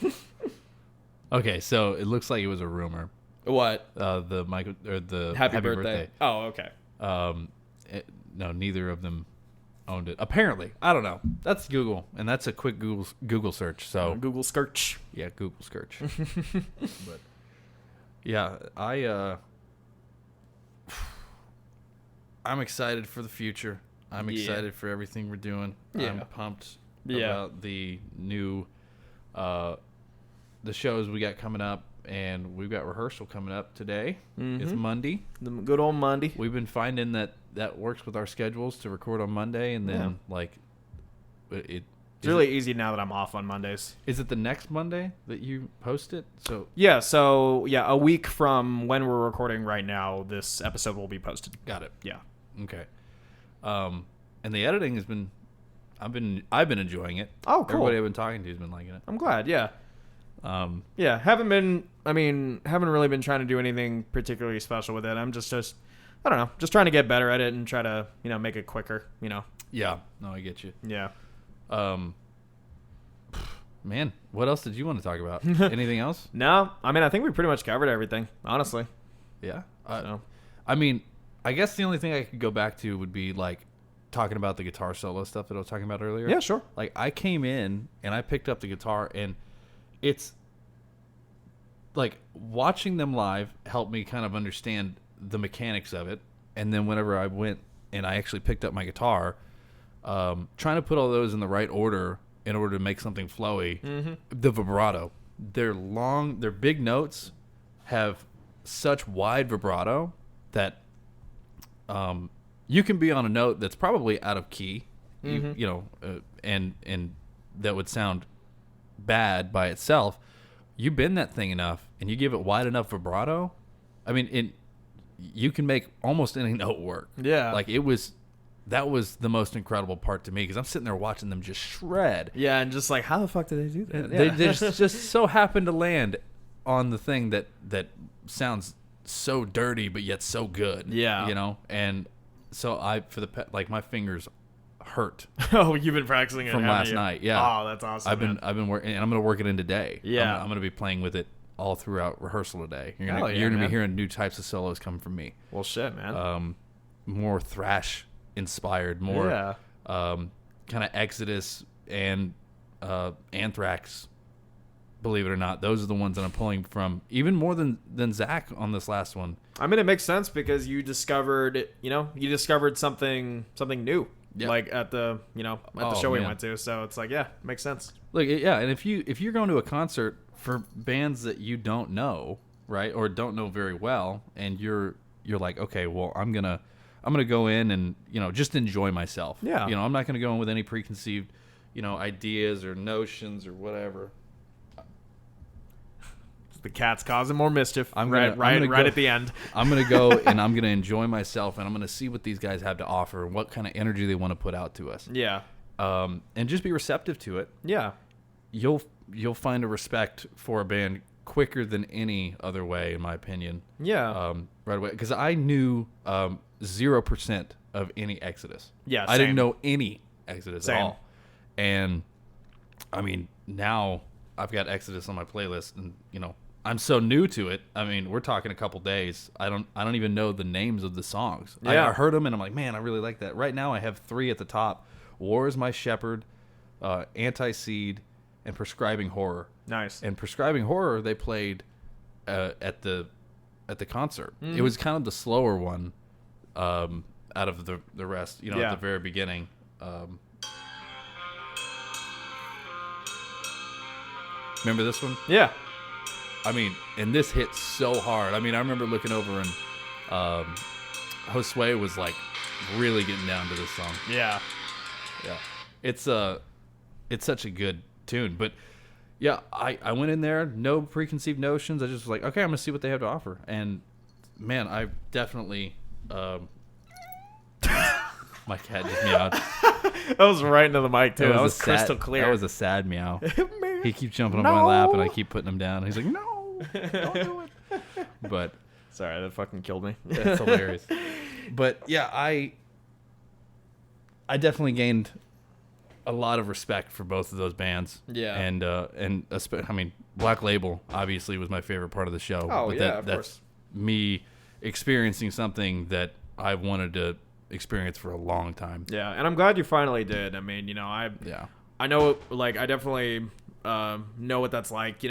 [SPEAKER 2] Okay, so it looks like it was a rumor.
[SPEAKER 1] What?
[SPEAKER 2] The Michael or the
[SPEAKER 1] Happy birthday. Oh, okay.
[SPEAKER 2] No, neither of them owned it. Apparently, I don't know. That's Google, and that's a quick Google search. So
[SPEAKER 1] Google search.
[SPEAKER 2] yeah, Google search. But yeah, I'm excited for the future. I'm excited for everything we're doing.
[SPEAKER 1] Yeah.
[SPEAKER 2] I'm pumped
[SPEAKER 1] Yeah.
[SPEAKER 2] about the new the shows we got coming up, and we've got rehearsal coming up today. It's Monday.
[SPEAKER 1] The good old Monday.
[SPEAKER 2] We've been finding that works with our schedules to record on Monday, and then like
[SPEAKER 1] It's really easy now that I'm off on Mondays.
[SPEAKER 2] Is it the next Monday that you post it? So
[SPEAKER 1] a week from when we're recording right now, this episode will be posted.
[SPEAKER 2] got it.
[SPEAKER 1] Yeah.
[SPEAKER 2] Okay. And the editing has been, I've been enjoying it.
[SPEAKER 1] Oh, cool.
[SPEAKER 2] Everybody I've been talking to has been liking it.
[SPEAKER 1] I'm glad. Yeah. Haven't really been trying to do anything particularly special with it. I'm just I don't know, just trying to get better at it and try to, you know, make it quicker, you know.
[SPEAKER 2] Yeah. No, I get you.
[SPEAKER 1] Yeah.
[SPEAKER 2] Man, what else did you want to talk about? Anything else?
[SPEAKER 1] No, I mean, I think we pretty much covered everything, honestly.
[SPEAKER 2] Yeah.
[SPEAKER 1] So.
[SPEAKER 2] I mean, I guess the only thing I could go back to would be like talking about the guitar solo stuff that I was talking about earlier.
[SPEAKER 1] Yeah, sure.
[SPEAKER 2] Like I came in and I picked up the guitar, and it's like watching them live helped me kind of understand the mechanics of it. And then whenever I went and I actually picked up my guitar, trying to put all those in the right order in order to make something flowy. The vibrato, their big notes have such wide vibrato that you can be on a note that's probably out of key, you know, and that would sound bad by itself. You bend that thing enough and you give it wide enough vibrato, I mean, you can make almost any note work.
[SPEAKER 1] Yeah.
[SPEAKER 2] Like that was the most incredible part to me, because I'm sitting there watching them just shred.
[SPEAKER 1] Yeah, and just like, how the fuck did they do that?
[SPEAKER 2] They just so happen to land on the thing that sounds so dirty but yet so good.
[SPEAKER 1] Yeah.
[SPEAKER 2] You know? And so my fingers hurt
[SPEAKER 1] Oh, you've been practicing it
[SPEAKER 2] from
[SPEAKER 1] haven't
[SPEAKER 2] last
[SPEAKER 1] you?
[SPEAKER 2] night. Yeah.
[SPEAKER 1] Oh, that's awesome.
[SPEAKER 2] I've been working, and I'm going to work it in today.
[SPEAKER 1] Yeah.
[SPEAKER 2] I'm going to be playing with it all throughout rehearsal today. You're
[SPEAKER 1] Hell
[SPEAKER 2] going
[SPEAKER 1] yeah,
[SPEAKER 2] to be
[SPEAKER 1] man.
[SPEAKER 2] hearing new types of solos come from me.
[SPEAKER 1] Well, shit, man.
[SPEAKER 2] More thrash inspired, more kind of Exodus and Anthrax. Believe it or not, those are the ones that I'm pulling from, even more than Zakk on this last one.
[SPEAKER 1] I mean, it makes sense because you discovered something new.
[SPEAKER 2] Yeah.
[SPEAKER 1] like at the
[SPEAKER 2] Oh,
[SPEAKER 1] show we
[SPEAKER 2] man.
[SPEAKER 1] went to. So it's like, yeah, makes sense.
[SPEAKER 2] Look, yeah, and if you're going to a concert for bands that you don't know, right, or don't know very well, and you're like, okay, well, I'm gonna go in and just enjoy myself.
[SPEAKER 1] Yeah.
[SPEAKER 2] I'm not gonna go in with any preconceived ideas or notions or whatever.
[SPEAKER 1] The cat's causing more mischief.
[SPEAKER 2] I'm gonna go-
[SPEAKER 1] At the end.
[SPEAKER 2] I'm gonna go and I'm gonna enjoy myself, and I'm gonna see what these guys have to offer and what kind of energy they want to put out to us.
[SPEAKER 1] Yeah.
[SPEAKER 2] And just be receptive to it.
[SPEAKER 1] Yeah.
[SPEAKER 2] You'll find a respect for a band quicker than any other way, in my opinion.
[SPEAKER 1] Yeah.
[SPEAKER 2] Right away, because I knew 0% of any Exodus.
[SPEAKER 1] Yeah,
[SPEAKER 2] I didn't
[SPEAKER 1] same.
[SPEAKER 2] know any Exodus
[SPEAKER 1] Same.
[SPEAKER 2] at all. And I mean, now I've got Exodus on my playlist, and I'm so new to it. I mean, we're talking a couple days. I don't even know the names of the songs.
[SPEAKER 1] Yeah.
[SPEAKER 2] I heard them, and I'm like, man, I really like that. Right now, I have 3 at the top: War Is My Shepherd, Anti-Seed, and Prescribing Horror.
[SPEAKER 1] Nice.
[SPEAKER 2] And Prescribing Horror, they played at the concert. It was kind of the slower one out of the rest. At
[SPEAKER 1] Yeah.
[SPEAKER 2] the very beginning. Remember this one?
[SPEAKER 1] Yeah.
[SPEAKER 2] I mean, and this hit so hard. I mean, I remember looking over and Josue was like really getting down to this song.
[SPEAKER 1] Yeah.
[SPEAKER 2] Yeah, it's such a good tune. But yeah, I went in there, no preconceived notions. I just was like, okay, I'm gonna see what they have to offer. And man, I definitely my cat just meowed.
[SPEAKER 1] That was right into the mic too. That was
[SPEAKER 2] a
[SPEAKER 1] crystal
[SPEAKER 2] sad,
[SPEAKER 1] clear.
[SPEAKER 2] That was a sad meow. He keeps jumping on my lap, and I keep putting him down. He's like, no, don't do it. But
[SPEAKER 1] Sorry, that fucking killed me.
[SPEAKER 2] that's hilarious. But yeah, I definitely gained a lot of respect for both of those bands.
[SPEAKER 1] Yeah.
[SPEAKER 2] And I mean, Black Label obviously was my favorite part of the show.
[SPEAKER 1] Oh,
[SPEAKER 2] but
[SPEAKER 1] yeah, of
[SPEAKER 2] that's
[SPEAKER 1] course.
[SPEAKER 2] me experiencing something that I wanted to experience for a long time.
[SPEAKER 1] Yeah, and I'm glad you finally did. I mean,
[SPEAKER 2] Yeah.
[SPEAKER 1] I know, like, I definitely know what that's like,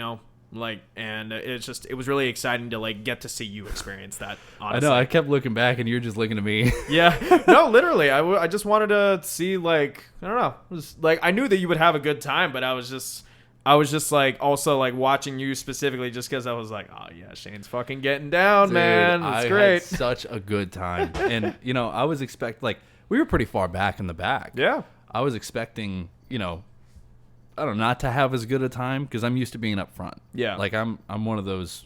[SPEAKER 1] and it was really exciting to, like, get to see you experience that, honestly.
[SPEAKER 2] I know. I kept looking back, and you're just looking at me.
[SPEAKER 1] Yeah. No, literally. I just wanted to see, like, I don't know. It was, like, I knew that you would have a good time, but I was just like, also, like, watching you specifically just because I was like, oh, yeah, Shane's fucking getting down,
[SPEAKER 2] Dude,
[SPEAKER 1] man. It's
[SPEAKER 2] I
[SPEAKER 1] great.
[SPEAKER 2] had such a good time. And, I was like, we were pretty far back in the back.
[SPEAKER 1] Yeah.
[SPEAKER 2] I was expecting, I don't know, not to have as good a time because I'm used to being up front.
[SPEAKER 1] Yeah.
[SPEAKER 2] Like, I'm one of those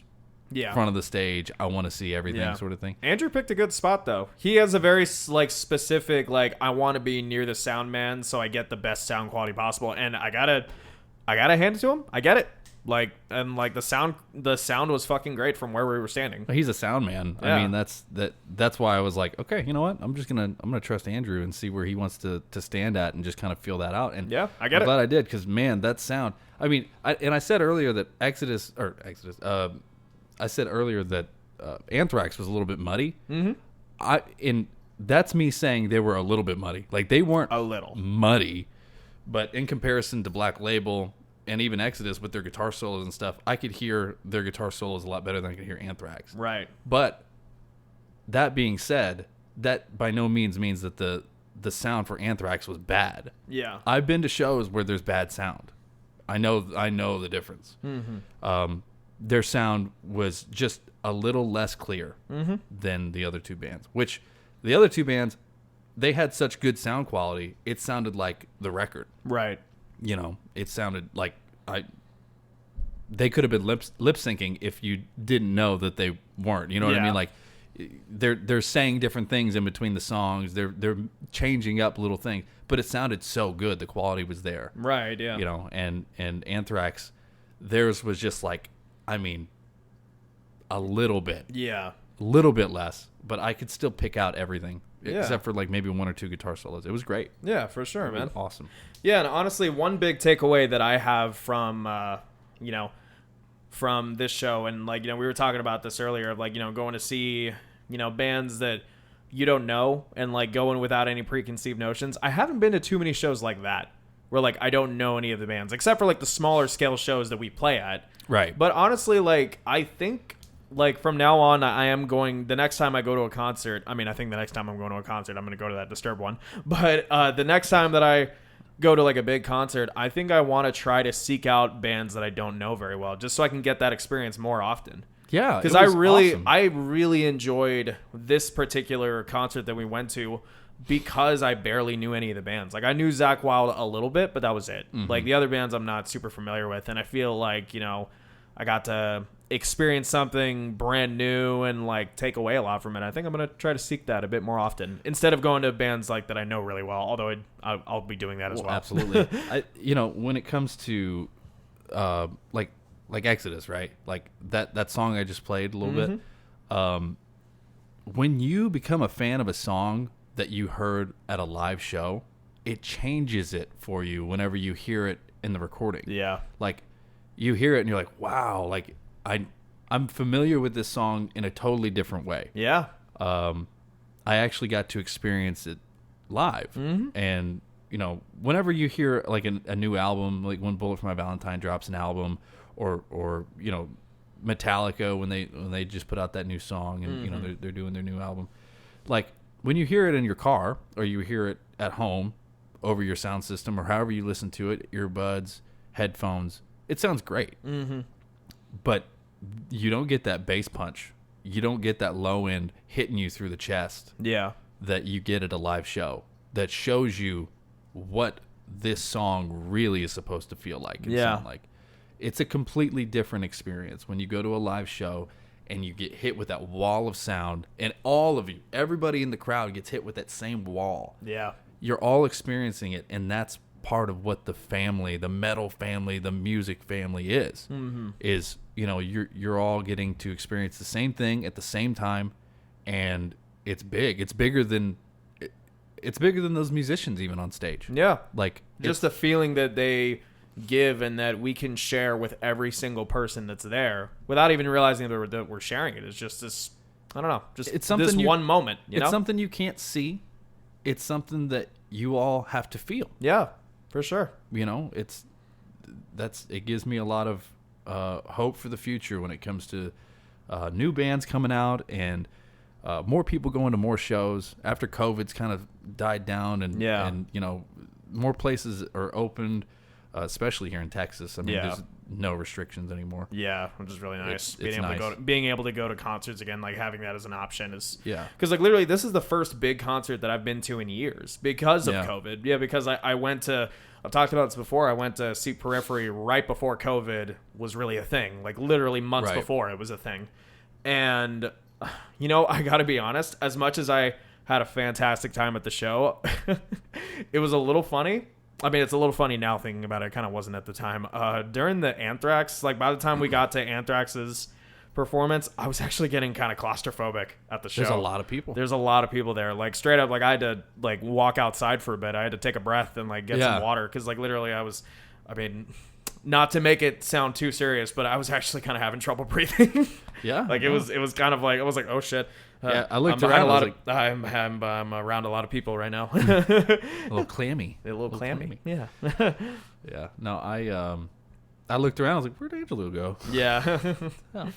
[SPEAKER 1] Yeah.
[SPEAKER 2] front of the stage, I want to see everything
[SPEAKER 1] Yeah.
[SPEAKER 2] sort of thing.
[SPEAKER 1] Andrew picked a good spot, though. He has a very, like, specific, like, I want to be near the sound man so I get the best sound quality possible. And I gotta hand it to him. I get it. Like, and, like, the sound was fucking great from where we were standing.
[SPEAKER 2] He's a sound man.
[SPEAKER 1] Yeah.
[SPEAKER 2] I mean, that's why I was like, okay, you know what? I'm gonna trust Andrew and see where he wants to stand at and just kind of feel that out. And
[SPEAKER 1] Yeah, I get
[SPEAKER 2] I'm
[SPEAKER 1] it.
[SPEAKER 2] glad I did because man, that sound. I mean, I said earlier that I said earlier that Anthrax was a little bit muddy. Mm-hmm. That's me saying they were a little bit muddy. Like they weren't
[SPEAKER 1] A little.
[SPEAKER 2] muddy, but in comparison to Black Label and even Exodus with their guitar solos and stuff, I could hear their guitar solos a lot better than I could hear Anthrax.
[SPEAKER 1] Right.
[SPEAKER 2] But that being said, that by no means means that the sound for Anthrax was bad.
[SPEAKER 1] Yeah.
[SPEAKER 2] I've been to shows where there's bad sound. I know the difference. Mm-hmm. Their sound was just a little less clear than the other two bands. Which the other two bands, they had such good sound quality. It sounded like the record.
[SPEAKER 1] Right.
[SPEAKER 2] It sounded like they could have been lip syncing if you didn't know that they weren't. You know what I
[SPEAKER 1] Yeah.
[SPEAKER 2] mean? Like they're saying different things in between the songs. They're changing up little things, but it sounded so good. The quality was there.
[SPEAKER 1] Right. Yeah.
[SPEAKER 2] And Anthrax, theirs was just like, I mean, a little bit less, but I could still pick out everything except for like maybe one or two guitar solos. It was great.
[SPEAKER 1] Yeah, for sure, man.
[SPEAKER 2] Awesome.
[SPEAKER 1] Yeah, and honestly, one big takeaway that I have from, from this show, and like, we were talking about this earlier of like, going to see, bands that you don't know and like going without any preconceived notions. I haven't been to too many shows like that where like I don't know any of the bands except for like the smaller scale shows that we play at.
[SPEAKER 2] Right.
[SPEAKER 1] But honestly, like I think like from now on, I am going. The next time I go to a concert, I mean, I think the next time I'm going to a concert, I'm going to go to that Disturbed one. But the next time that I go to like a big concert, I think I want to try to seek out bands that I don't know very well, just so I can get that experience more often.
[SPEAKER 2] Yeah,
[SPEAKER 1] because I really enjoyed this particular concert that we went to because I barely knew any of the bands. Like I knew Zakk Wylde a little bit, but that was it.
[SPEAKER 2] Mm-hmm.
[SPEAKER 1] Like the other bands I'm not super familiar with, and I feel like, you know, I got to experience something brand new and like take away a lot from it. I think I'm gonna try to seek that a bit more often instead of going to bands like that I know really well. Although I'll be doing that as well.
[SPEAKER 2] Absolutely. You know, when it comes to like Exodus, right? Like that song I just played a little bit. When you become a fan of a song that you heard at a live show, it changes it for you whenever you hear it in the recording.
[SPEAKER 1] Yeah.
[SPEAKER 2] Like you hear it and you're like, wow, like I'm familiar with this song in a totally different way.
[SPEAKER 1] Yeah.
[SPEAKER 2] I actually got to experience it live. And, you know, whenever you hear like a new album, like when Bullet for My Valentine drops an album, or you know, Metallica when they just put out that new song and you know they're doing their new album, like when you hear it in your car or you hear it at home over your sound system or however you listen to it, earbuds, headphones, it sounds great. But you don't get that bass punch. You don't get that low end hitting you through the chest.
[SPEAKER 1] Yeah.
[SPEAKER 2] That you get at a live show that shows you what this song really is supposed to feel like and sound like. It's a completely different experience when you go to a live show and you get hit with that wall of sound, and all of you, everybody in the crowd gets hit with that same wall.
[SPEAKER 1] Yeah.
[SPEAKER 2] You're all experiencing it, and that's part of what the family, the metal family, the music family is. Is, you know, you're all getting to experience the same thing at the same time, and it's big. It's bigger than those musicians even on stage.
[SPEAKER 1] Yeah.
[SPEAKER 2] Like
[SPEAKER 1] just the feeling that they give and that we can share with every single person that's there without even realizing that we're sharing it. It's just this, I don't know, just
[SPEAKER 2] it's something
[SPEAKER 1] this one moment, you know?
[SPEAKER 2] It's something you can't see. It's something that you all have to feel.
[SPEAKER 1] Yeah, for sure.
[SPEAKER 2] You know, it gives me a lot of hope for the future when it comes to new bands coming out and more people going to more shows after COVID's kind of died down and you know, more places are opened, especially here in Texas. I mean, there's no restrictions anymore.
[SPEAKER 1] Yeah, which is really nice.
[SPEAKER 2] It's
[SPEAKER 1] Being able to go to concerts again, like having that as an option is because like literally this is the first big concert that I've been to in years because of COVID. Yeah, because I went to, I've talked about this before, I went to see Periphery right before COVID was really a thing, like literally months before it was a thing. And you know, I gotta be honest, as much as I had a fantastic time at the show, it was a little funny. I mean, it's a little funny now thinking about it. It kind of wasn't at the time. During the Anthrax, like by the time we got to Anthrax's performance, I was actually getting kind of claustrophobic at the show.
[SPEAKER 2] There's a lot of people.
[SPEAKER 1] There's a lot of people there. Like straight up, like I had to like walk outside for a bit. I had to take a breath and like get some water because like literally I mean, not to make it sound too serious, but I was actually kind of having trouple breathing.
[SPEAKER 2] Like
[SPEAKER 1] it was kind of like, I was like, oh shit.
[SPEAKER 2] I looked around.
[SPEAKER 1] I'm around a lot of people right now.
[SPEAKER 2] A little clammy.
[SPEAKER 1] A little clammy. Yeah.
[SPEAKER 2] Yeah. No, I looked around. I was like, where'd Angelo go?
[SPEAKER 1] Yeah.
[SPEAKER 2] Oh.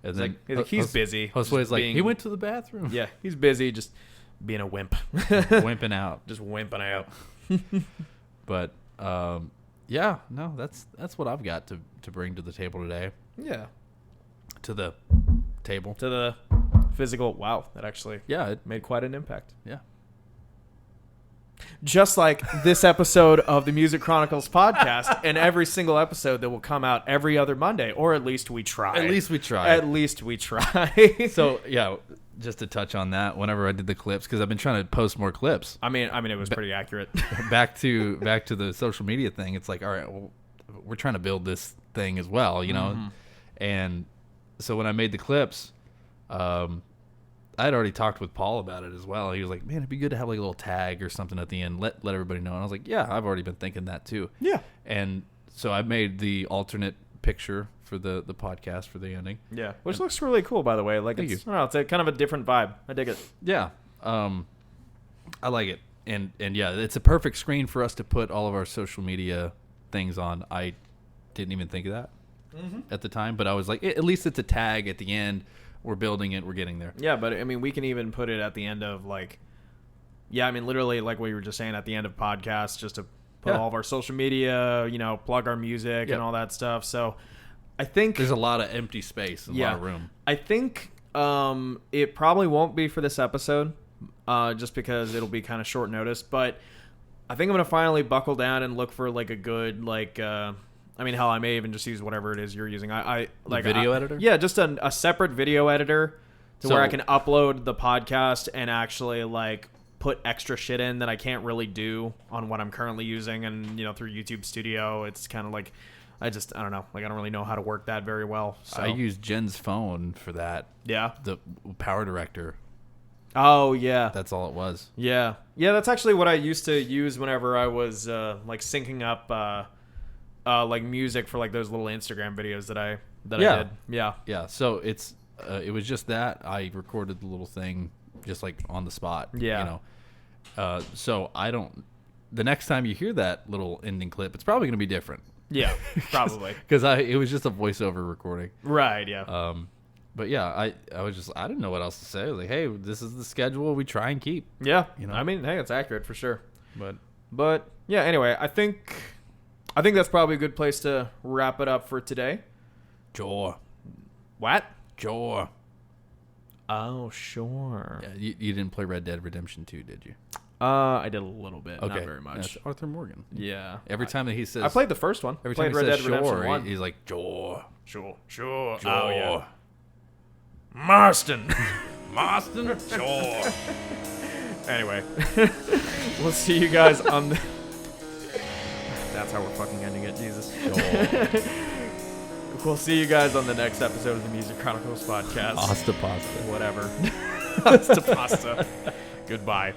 [SPEAKER 2] And then
[SPEAKER 1] he's busy.
[SPEAKER 2] Josue's like, he went to the bathroom.
[SPEAKER 1] Yeah, he's busy just being a wimp.
[SPEAKER 2] Wimping out.
[SPEAKER 1] Just wimping out.
[SPEAKER 2] But yeah, no, that's what I've got to bring to the table today.
[SPEAKER 1] Yeah.
[SPEAKER 2] To the table.
[SPEAKER 1] To the physical. Wow, that actually
[SPEAKER 2] it
[SPEAKER 1] made quite an impact.
[SPEAKER 2] Yeah.
[SPEAKER 1] Just like this episode of the Music Chronicles podcast and every single episode that will come out every other Monday, or at least we try.
[SPEAKER 2] At least we try.
[SPEAKER 1] At least we try.
[SPEAKER 2] So, yeah, just to touch on that, whenever I did the clips, because I've been trying to post more clips.
[SPEAKER 1] I mean, it was pretty accurate.
[SPEAKER 2] back to the social media thing. It's like, all right, well, we're trying to build this thing as well, you know? And so when I made the clips, I had already talked with Paul about it as well. He was like, man, it'd be good to have like a little tag or something at the end. Let everybody know. And I was like, yeah, I've already been thinking that too.
[SPEAKER 1] Yeah.
[SPEAKER 2] And so I made the alternate picture for the podcast for the ending.
[SPEAKER 1] Yeah. Which looks really cool, by the way. Like, I don't know, it's a kind of a different vibe. I dig it.
[SPEAKER 2] Yeah. I like it. And yeah, it's a perfect screen for us to put all of our social media things on. I didn't even think of that. at the time, but I was like, at least it's a tag at the end. We're building it. We're getting there.
[SPEAKER 1] Yeah, but I mean, we can even put it at the end of literally like what you were just saying at the end of podcasts, just to put all of our social media, plug our music and all that stuff. So I think
[SPEAKER 2] there's a lot of empty space, a lot of room.
[SPEAKER 1] I think it probably won't be for this episode, just because it'll be kind of short notice. But I think I'm gonna finally buckle down and look for like a good hell, I may even just use whatever it is you're using. I like
[SPEAKER 2] video editor.
[SPEAKER 1] Yeah, just a separate video editor where I can upload the podcast and actually like put extra shit in that I can't really do on what I'm currently using, and through YouTube Studio, it's kind of like I don't know, like I don't really know how to work that very well. So
[SPEAKER 2] I use Jen's phone for that.
[SPEAKER 1] Yeah, the
[SPEAKER 2] Power Director.
[SPEAKER 1] Oh yeah,
[SPEAKER 2] that's all it was.
[SPEAKER 1] Yeah, that's actually what I used to use whenever I was like syncing up like music for like those little Instagram videos that I did. Yeah.
[SPEAKER 2] So it was just that I recorded the little thing just like on the spot.
[SPEAKER 1] Yeah.
[SPEAKER 2] So I don't. The next time you hear that little ending clip, it's probably going to be different.
[SPEAKER 1] Yeah, probably.
[SPEAKER 2] Because it was just a voiceover recording.
[SPEAKER 1] Right. Yeah.
[SPEAKER 2] But yeah, I didn't know what else to say. I was like, hey, this is the schedule we try and keep.
[SPEAKER 1] Yeah. I mean, hey, it's accurate for sure. But yeah. Anyway, I think that's probably a good place to wrap it up for today.
[SPEAKER 2] Sure.
[SPEAKER 1] What?
[SPEAKER 2] Sure.
[SPEAKER 1] Oh, sure.
[SPEAKER 2] Yeah, you didn't play Red Dead Redemption 2, did you?
[SPEAKER 1] I did a little bit,
[SPEAKER 2] okay.
[SPEAKER 1] Not very much.
[SPEAKER 2] That's Arthur Morgan.
[SPEAKER 1] Yeah.
[SPEAKER 2] Every time that he says,
[SPEAKER 1] I played the first one.
[SPEAKER 2] Every
[SPEAKER 1] played
[SPEAKER 2] time he
[SPEAKER 1] Red
[SPEAKER 2] says
[SPEAKER 1] Dead Redemption
[SPEAKER 2] sure,
[SPEAKER 1] 1.
[SPEAKER 2] He's like, sure.
[SPEAKER 1] Sure. Oh yeah. Marston.
[SPEAKER 2] Marston. Sure.
[SPEAKER 1] Anyway, we'll see you guys on the. That's how we're fucking ending it, Jesus.
[SPEAKER 2] Sure.
[SPEAKER 1] We'll see you guys on the next episode of the Music Chronicles podcast.
[SPEAKER 2] Pasta pasta.
[SPEAKER 1] Whatever. Pasta pasta. Goodbye.